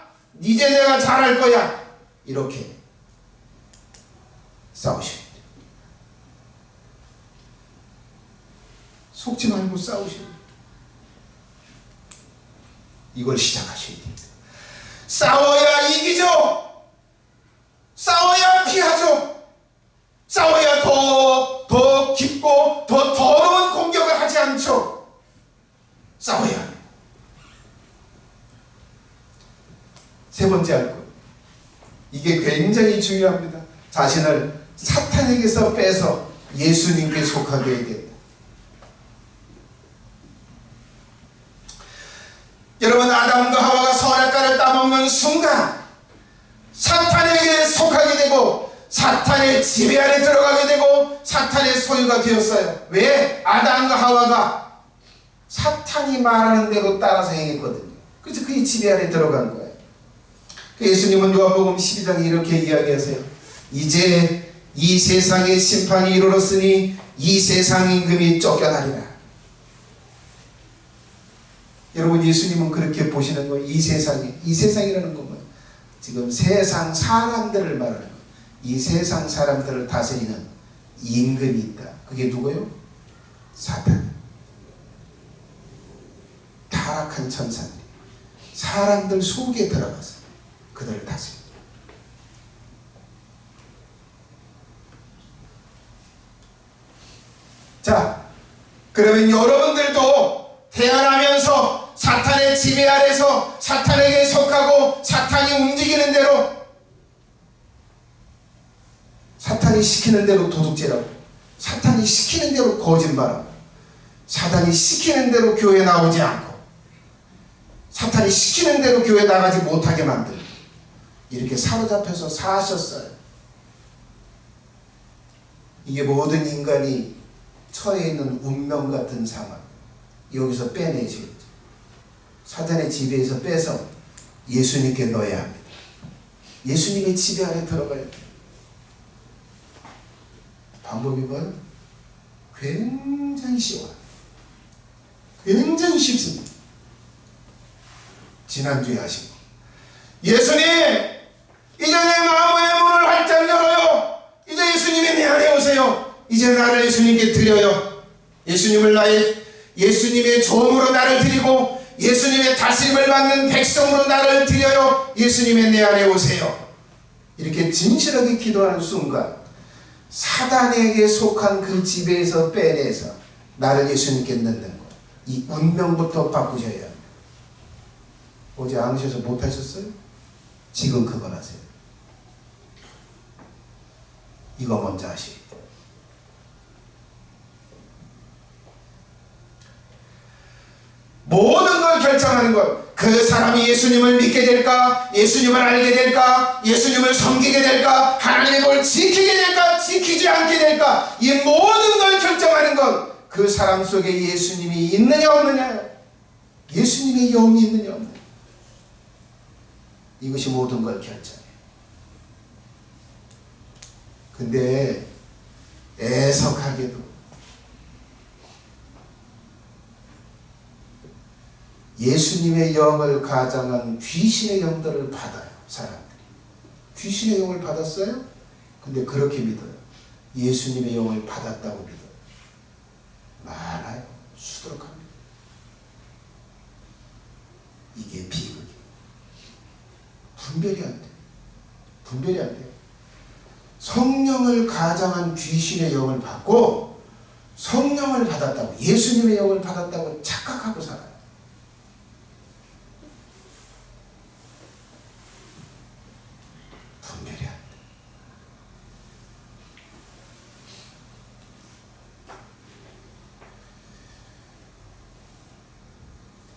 이제 내가 잘할 거야. 이렇게 싸우셔야 돼요. 속지 말고 싸우셔야 돼요. 이걸 시작하셔야 됩니다. 싸워야 이기죠. 싸워야 피하죠. 싸워야 더 깊고 더 더러운 공격을 하지 않죠. 싸워야 합니다. 세 번째 할 것, 이게 굉장히 중요합니다. 자신을 사탄에게서 빼서 예수님께 속하게 해야 된다. 여러분, 아담과 하와가 선악과를 따먹는 순간 사탄에게 속하게 되고 사탄의 지배 안에 들어가게 되고 사탄의 소유가 되었어요. 왜? 아담과 하와가 사탄이 말하는 대로 따라서 행했거든요. 그래서 그의 지배 안에 들어간 거예요. 예수님은 요한복음 12장에 이렇게 이야기하세요. 이제 이 세상의 심판이 이르렀으니 이 세상 임금이 쫓겨나리라. 여러분, 예수님은 그렇게 보시는 거예요. 이 세상에, 이 세상이라는 건 뭐예요? 지금 세상 사람들을 말하는 거예요. 이 세상 사람들을 다스리는 임금이 있다. 그게 누구예요? 사탄. 타락한 천사들이 사람들 속에 들어가서 그들을 다스립니다. 자, 그러면 여러분들도 태어나면서 사탄의 지배 아래서 사탄에게 속하고 사탄이 움직이는 대로, 사탄이 시키는 대로 도둑질하고 사탄이 시키는 대로 거짓말하고 사탄이 시키는 대로 교회 나오지 않고 사탄이 시키는 대로 교회 나가지 못하게 만들고 이렇게 사로잡혀서 사셨어요. 이게 모든 인간이 처해 있는 운명 같은 상황. 여기서 빼내셔야죠. 사탄의 지배에서 빼서 예수님께 넣어야 합니다. 예수님의 지배 안에 들어가야 돼요. 방법이 뭐예요? 굉장히 쉬워요. 굉장히 쉽습니다. 지난주에 하신 거. 예수님, 이제 내 마음의 문을 활짝 열어요. 이제 예수님이 내 안에 오세요. 이제 나를 예수님께 드려요. 예수님의 종으로 나를 드리고 예수님의 다스림을 받는 백성으로 나를 드려요. 예수님의 내 안에 오세요. 이렇게 진실하게 기도하는 순간 사단에게 속한 그 지배에서 빼내서 나를 예수님께 넣는 것, 이 운명부터 바꾸셔야 합니다. 오지 않으셔서 못하셨어요? 지금 그걸 하세요. 이거 먼저 하시고, 모든 걸 결정하는 것. 그 사람이 예수님을 믿게 될까? 예수님을 알게 될까? 예수님을 섬기게 될까? 하나님의 걸 지키게 될까? 지키지 않게 될까? 이 모든 걸 결정하는 것. 그 사람 속에 예수님이 있느냐 없느냐, 예수님의 영이 있느냐 없느냐, 이것이 모든 걸 결정해요. 근데 애석하게도 예수님의 영을 가장한 귀신의 영들을 받아요. 사람들이 귀신의 영을 받았어요? 근데 그렇게 믿어요. 예수님의 영을 받았다고 믿어요. 많아요. 수두룩합니다. 이게 비극이에요. 분별이 안 돼요. 분별이 안 돼요. 성령을 가장한 귀신의 영을 받고 성령을 받았다고, 예수님의 영을 받았다고 착각하고 살아요. 분별이 안 돼요.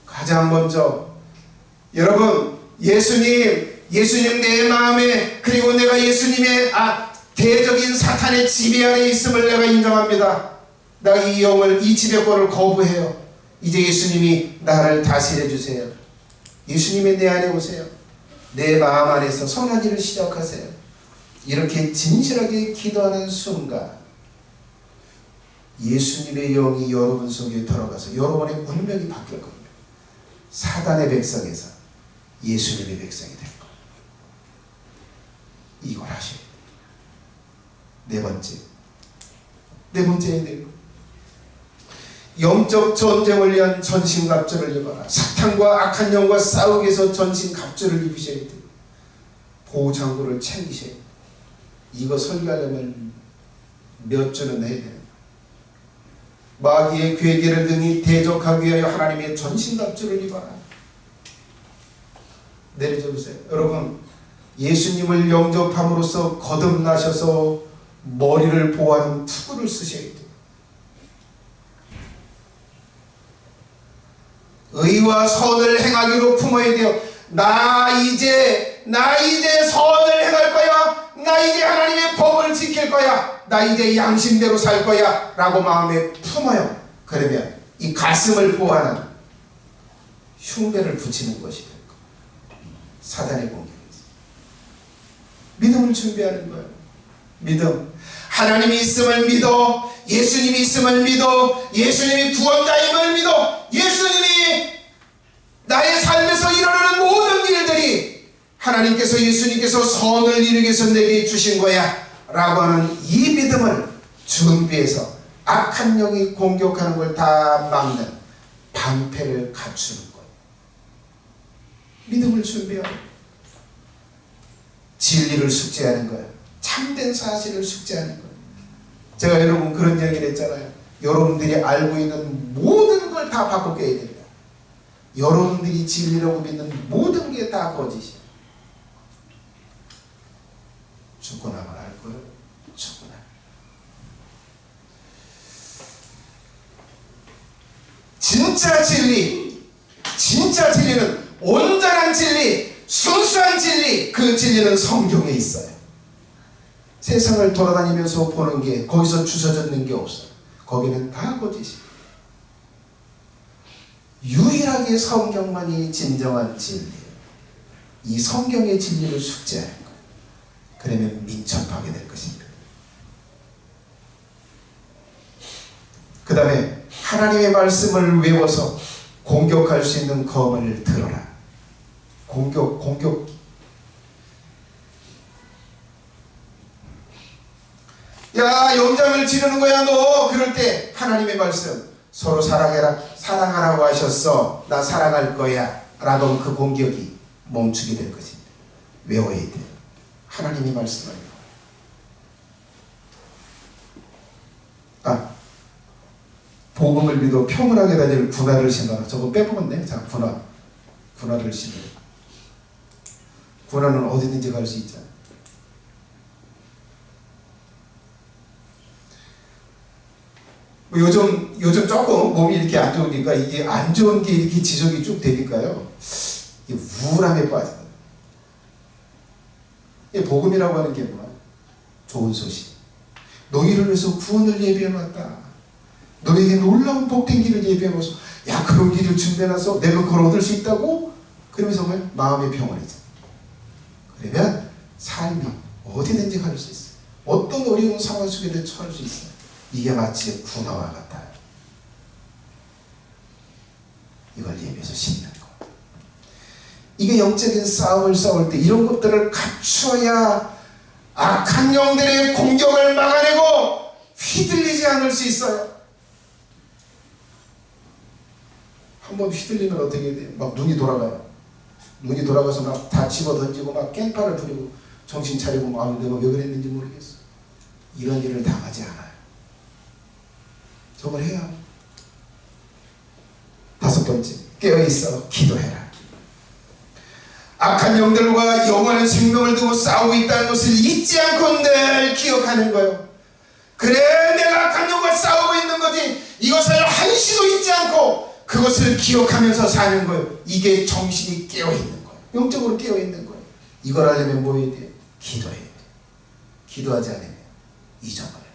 가장 먼저 여러분, 예수님 내 마음에, 그리고 내가 예수님의 대적인 사탄의 지배 아래 있음을 내가 인정합니다. 내가 이 영을, 이 지배권을 거부해요. 이제 예수님이 나를 다스려 주세요. 예수님이 내 안에 오세요. 내 마음 안에서 선한 일을 시작하세요. 이렇게 진실하게 기도하는 순간 예수님의 영이 여러분 속에 들어가서 여러분의 운명이 바뀔 겁니다. 사단의 백성에서 예수님의 백성이 될 거예요. 이걸 하셔야 돼요. 네 번째, 영적 전쟁을 위한 전신갑주를 입어라. 사탄과 악한 영과 싸우기 위해서 전신갑주를 입으셔야 돼요. 보호장구를 챙기셔야 돼요. 이거 설교하려면 몇 주는 해야 돼요. 마귀의 괴계를 등이 대적하기 위하여 하나님의 전신갑주를 입어라. 내려줘 보세요. 여러분, 예수님을 영접함으로써 거듭나셔서 머리를 보호하는 투구를 쓰셔야 돼요. 의와 선을 행하기로 품어야 돼요. 나 이제 선을 행할 거야. 나 이제 하나님의 법을 지킬 거야. 나 이제 양심대로 살 거야 라고 마음에 품어요. 그러면 이 가슴을 보호하는 흉배를 붙이는 것이 될 거예요. 사단의 공격에서 믿음을 준비하는 거예요. 믿음. 하나님이 있음을 믿어. 예수님이 있음을 믿어. 예수님이 구원자임을 믿어. 예수님이 나의 삶에서 일어나는 모든 일들이 하나님께서, 예수님께서 선을 이루기 위해서 내게 주신 거야 라고 하는 이 믿음을 준비해서 악한 영이 공격하는 걸 다 막는 방패를 갖추는 거예요. 믿음을 준비하고 진리를 숙지하는 거예요. 참된 사실을 숙지하는 거예요. 제가 여러분 그런 얘기를 했잖아요. 여러분들이 알고 있는 모든 걸 다 바꿔 깨야 됩니다. 여러분들이 진리라고 믿는 모든 게 다 거짓이에요. 죽고 나면 알 거예요. 죽고 나면. 진짜 진리는 온전한 진리, 순수한 진리, 그 진리는 성경에 있어요. 세상을 돌아다니면서 보는 게, 거기서 주워졌는 게 없어요. 거기는 다 거짓이에요. 유일하게 성경만이 진정한 진리예요. 이 성경의 진리를 숙지하는 거예요. 그러면 민첩하게 될 것입니다. 그 다음에 하나님의 말씀을 외워서 공격할 수 있는 검을 들어라. 공격. 야, 연장을 지르는 거야 너. 그럴 때 하나님의 말씀, 서로 사랑하라고 하셨어. 나 사랑할 거야 라고 그 공격이 멈추게 될 것입니다. 외워야 돼요. 하나님의 말씀을. 복음을 믿어 평온하게 다닐 군화를 신어라. 저거 빼먹었네. 자, 군화를 신어라. 군화는 어디든지 갈 수 있잖아. 요즘 조금 몸이 이렇게 안 좋으니까, 이게 안 좋은 게 이렇게 지속이 쭉 되니까요, 이게 우울함에 빠져요. 이 복음이라고 하는 게 뭐야? 좋은 소식. 너희를 위해서 구원을 예비해놨다. 너에게 놀라운 복된 길을 예비해놓아서, 야, 그런 길을 준비해놔서 내가 그걸 얻을 수 있다고? 그러면서 뭐야? 마음이 평온해져. 그러면 삶이 어디든지 갈 수 있어요. 어떤 어려운 상황 속에도 처할 수 있어요. 이게 마치 군화와 같아요. 이걸 예비해서 신는 거. 이게 영적인 싸움을 싸울 때 이런 것들을 갖추어야 악한 영들의 공격을 막아내고 휘둘리지 않을 수 있어요. 한번 휘둘리면 어떻게 돼요? 막 눈이 돌아가요. 눈이 돌아가서 막 다 집어 던지고 막 깽판을 부리고 정신 차리고 막 내가 왜 그랬는지 모르겠어. 이런 일을 당하지 않아요. 저걸 해야. 다섯 번째, 깨어있어 기도해라. 악한 영들과 영원한 생명을 두고 싸우고 있다는 것을 잊지 않고 늘 기억하는 거예요. 그래, 내가 악한 영과 싸우고 있는 거지. 이것을 한시도 잊지 않고 그것을 기억하면서 사는 거예요. 이게 정신이 깨어있는 거예요. 영적으로 깨어있는 거예요. 이걸 하려면 뭐 해야 돼요? 기도해야 돼요. 기도하지 않으면 잊어버려요.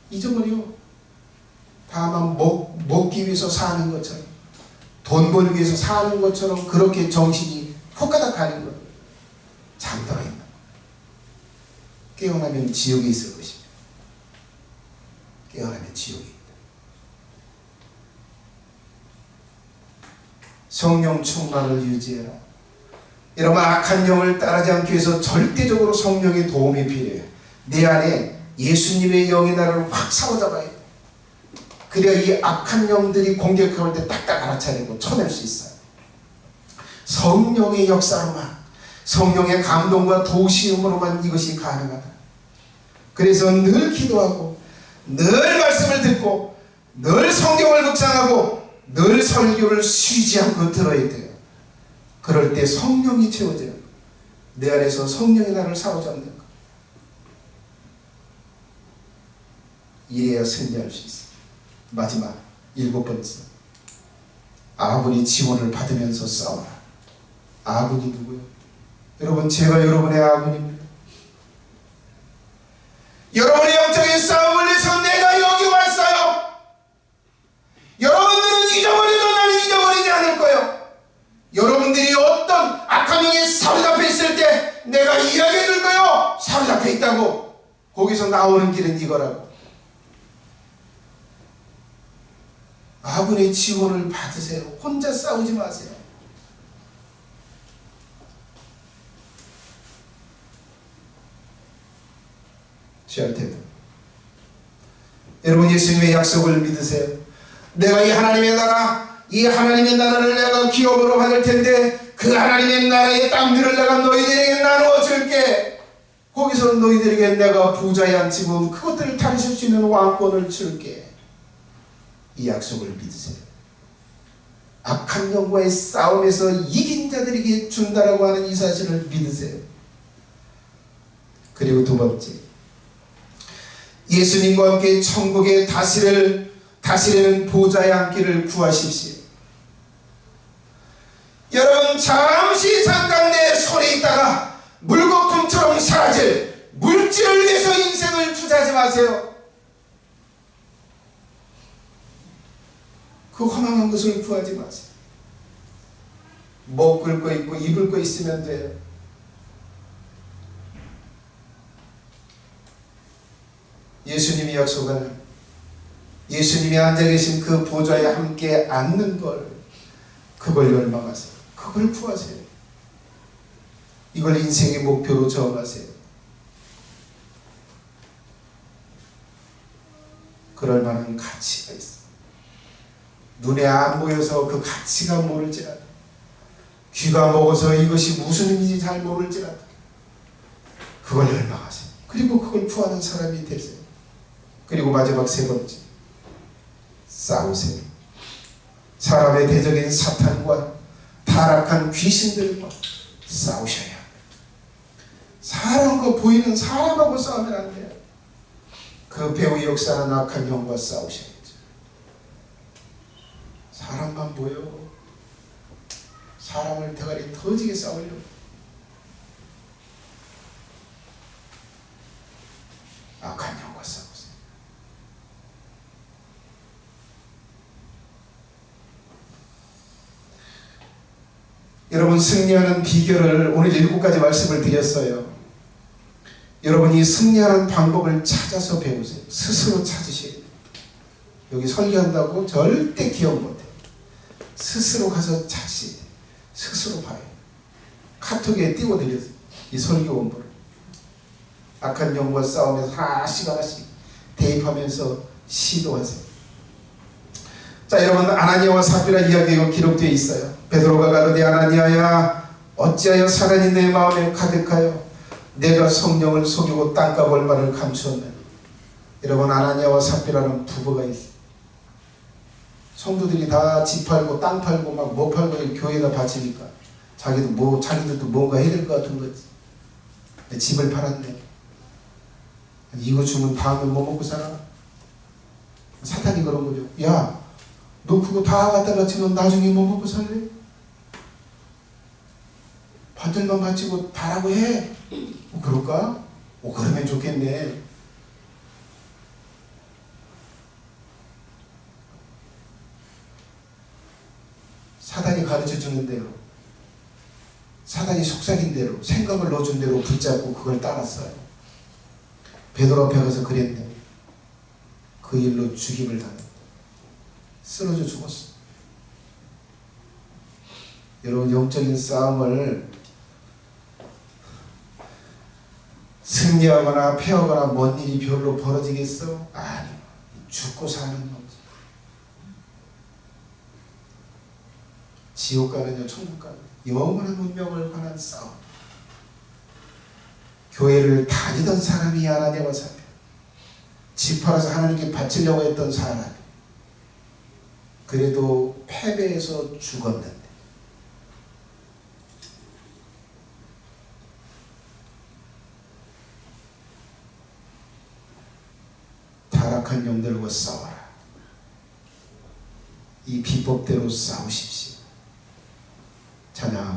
잊어버려. 다만 먹기 위해서 사는 것처럼, 돈 벌기 위해서 사는 것처럼 그렇게 정신이 헛가닥 가는 거예요. 잠들어 있는 거예요. 깨어나면 지옥에 있을 것입니다. 깨어나면 지옥에 있다. 성령 충만을 유지해라. 여러분, 악한 영을 따르지 않기 위해서 절대적으로 성령의 도움이 필요해요. 내 안에 예수님의 영이 나를 확 사로잡아야 돼. 그래야 이 악한 영들이 공격할 때 딱딱 알아차리고 쳐낼 수 있어요. 성령의 역사로만, 성령의 감동과 도우심으로만 이것이 가능하다. 그래서 늘 기도하고 늘 말씀을 듣고 늘 성경을 묵상하고 늘 설교를 쉬지 않고 들어야 돼요. 그럴 때 성령이 채워져요. 내 안에서 성령이 나를 사로잡는 거. 이래야 승리할 수 있어요. 마지막 일곱 번째, 아군이 지원을 받으면서 싸워라. 아군이 누구예요? 여러분, 제가 여러분의 아군입니다. 여러분의 영적인 싸움을 위해서 내가 여기 왔어요. 여러분들은 잊어버려도 나는 잊어버리지 않을 거예요. 여러분들이 어떤 악한 영에 사로잡혀 있을 때 내가 이야기해 줄 거예요. 사로잡혀 있다고. 거기서 나오는 길은 이거라고. 아군의 지원을 받으세요. 혼자 싸우지 마세요. 취할 때도 여러분, 예수님의 약속을 믿으세요. 내가 이 하나님의 나라를 내가 기업으로 받을 텐데 그 하나님의 나라의 땅들을 내가 너희들에게 나누어 줄게. 거기서 너희들에게 내가 부자에 앉히고 그것들을 다루실 수 있는 왕권을 줄게. 이 약속을 믿으세요. 악한 영과의 싸움에서 이긴 자들에게 준다라고 하는 이 사실을 믿으세요. 그리고 두 번째, 예수님과 함께 천국에 다스리는 보좌에 앉기를 구하십시오. 여러분, 잠깐 내 손에 있다가 물거품처럼 사라질 물질을 위해서 인생을 투자하지 마세요. 그 허망한 것을 구하지 마세요. 먹을 거 있고 입을 거 있으면 돼요. 예수님이 약속하는, 예수님이 앉아 계신 그 보좌에 함께 앉는 걸, 그걸 열망하세요. 그걸 구하세요. 이걸 인생의 목표로 정하세요. 그럴 만한 가치가 있어요. 눈에 안 보여서 그 가치가 모를지라도, 귀가 먹어서 이것이 무슨 의미인지 잘 모를지라도 그걸 열망하세요. 그리고 그걸 구하는 사람이 되세요. 그리고 마지막 세 번째, 싸우세요. 사람의 대적인 사탄과 타락한 귀신들과 싸우셔야 합니다. 사람과 보이는 사람하고 싸우면 안 돼요. 그 배후의 역사는 악한 영과 싸우셔야죠. 사람만 보여. 사람을 대가리 터지게 싸우려고. 악한 영과 싸우세요. 여러분, 승리하는 비결을 오늘 7가지 말씀을 드렸어요. 여러분이 승리하는 방법을 찾아서 배우세요. 스스로 찾으셔야 돼요. 여기 설교한다고 절대 기억 못해요. 스스로 가서 찾으셔야 돼요. 스스로 봐요. 카톡에 띄워드렸어요. 이 설교 원본을. 악한 영과 싸우면서 하나씩 대입하면서 시도하세요. 자, 여러분, 아나니아와 삽비라 이야기가 기록되어 있어요. 베드로가 가로되 아나니아야 어찌하여 사단이 내 마음에 가득하여 내가 성령을 속이고 땅값 얼마를 감추었느냐. 여러분, 아나니아와 삽비라는 부부가 있어요. 성도들이 다 집 팔고 땅 팔고 막 뭐 팔고 교회에다 바치니까 자기들도 뭔가 해야 될 것 같은 거지. 집을 팔았네. 이거 주면 다음에 뭐 먹고 살아? 사탄이 그런 거죠. 야, 너 그거 다 갖다 바치면 나중에 뭐 먹고 살래? 받들만 바치고 다라고 해. 그럴까? 그러면 좋겠네. 사단이 가르쳐주는 대로, 사단이 속삭인 대로, 생각을 넣어준 대로 붙잡고 그걸 따랐어요. 베드로 앞에 가서 그랬네. 그 일로 죽임을 당했다. 쓰러져 죽었어. 여러분, 영적인 싸움을 승리하거나 패하거나 뭔 일이 별로 벌어지겠어? 아니, 죽고 사는 거지. 지옥 가느냐 천국 가느냐 영원한 운명을 관한 싸움. 교회를 다니던 사람이 아나니아와 삽비라, 집 팔아서 하나님께 바치려고 했던 사람, 그래도 패배해서 죽었는데 타락한 영들과 싸워라. 이 비법대로 싸우십시오. 찬양.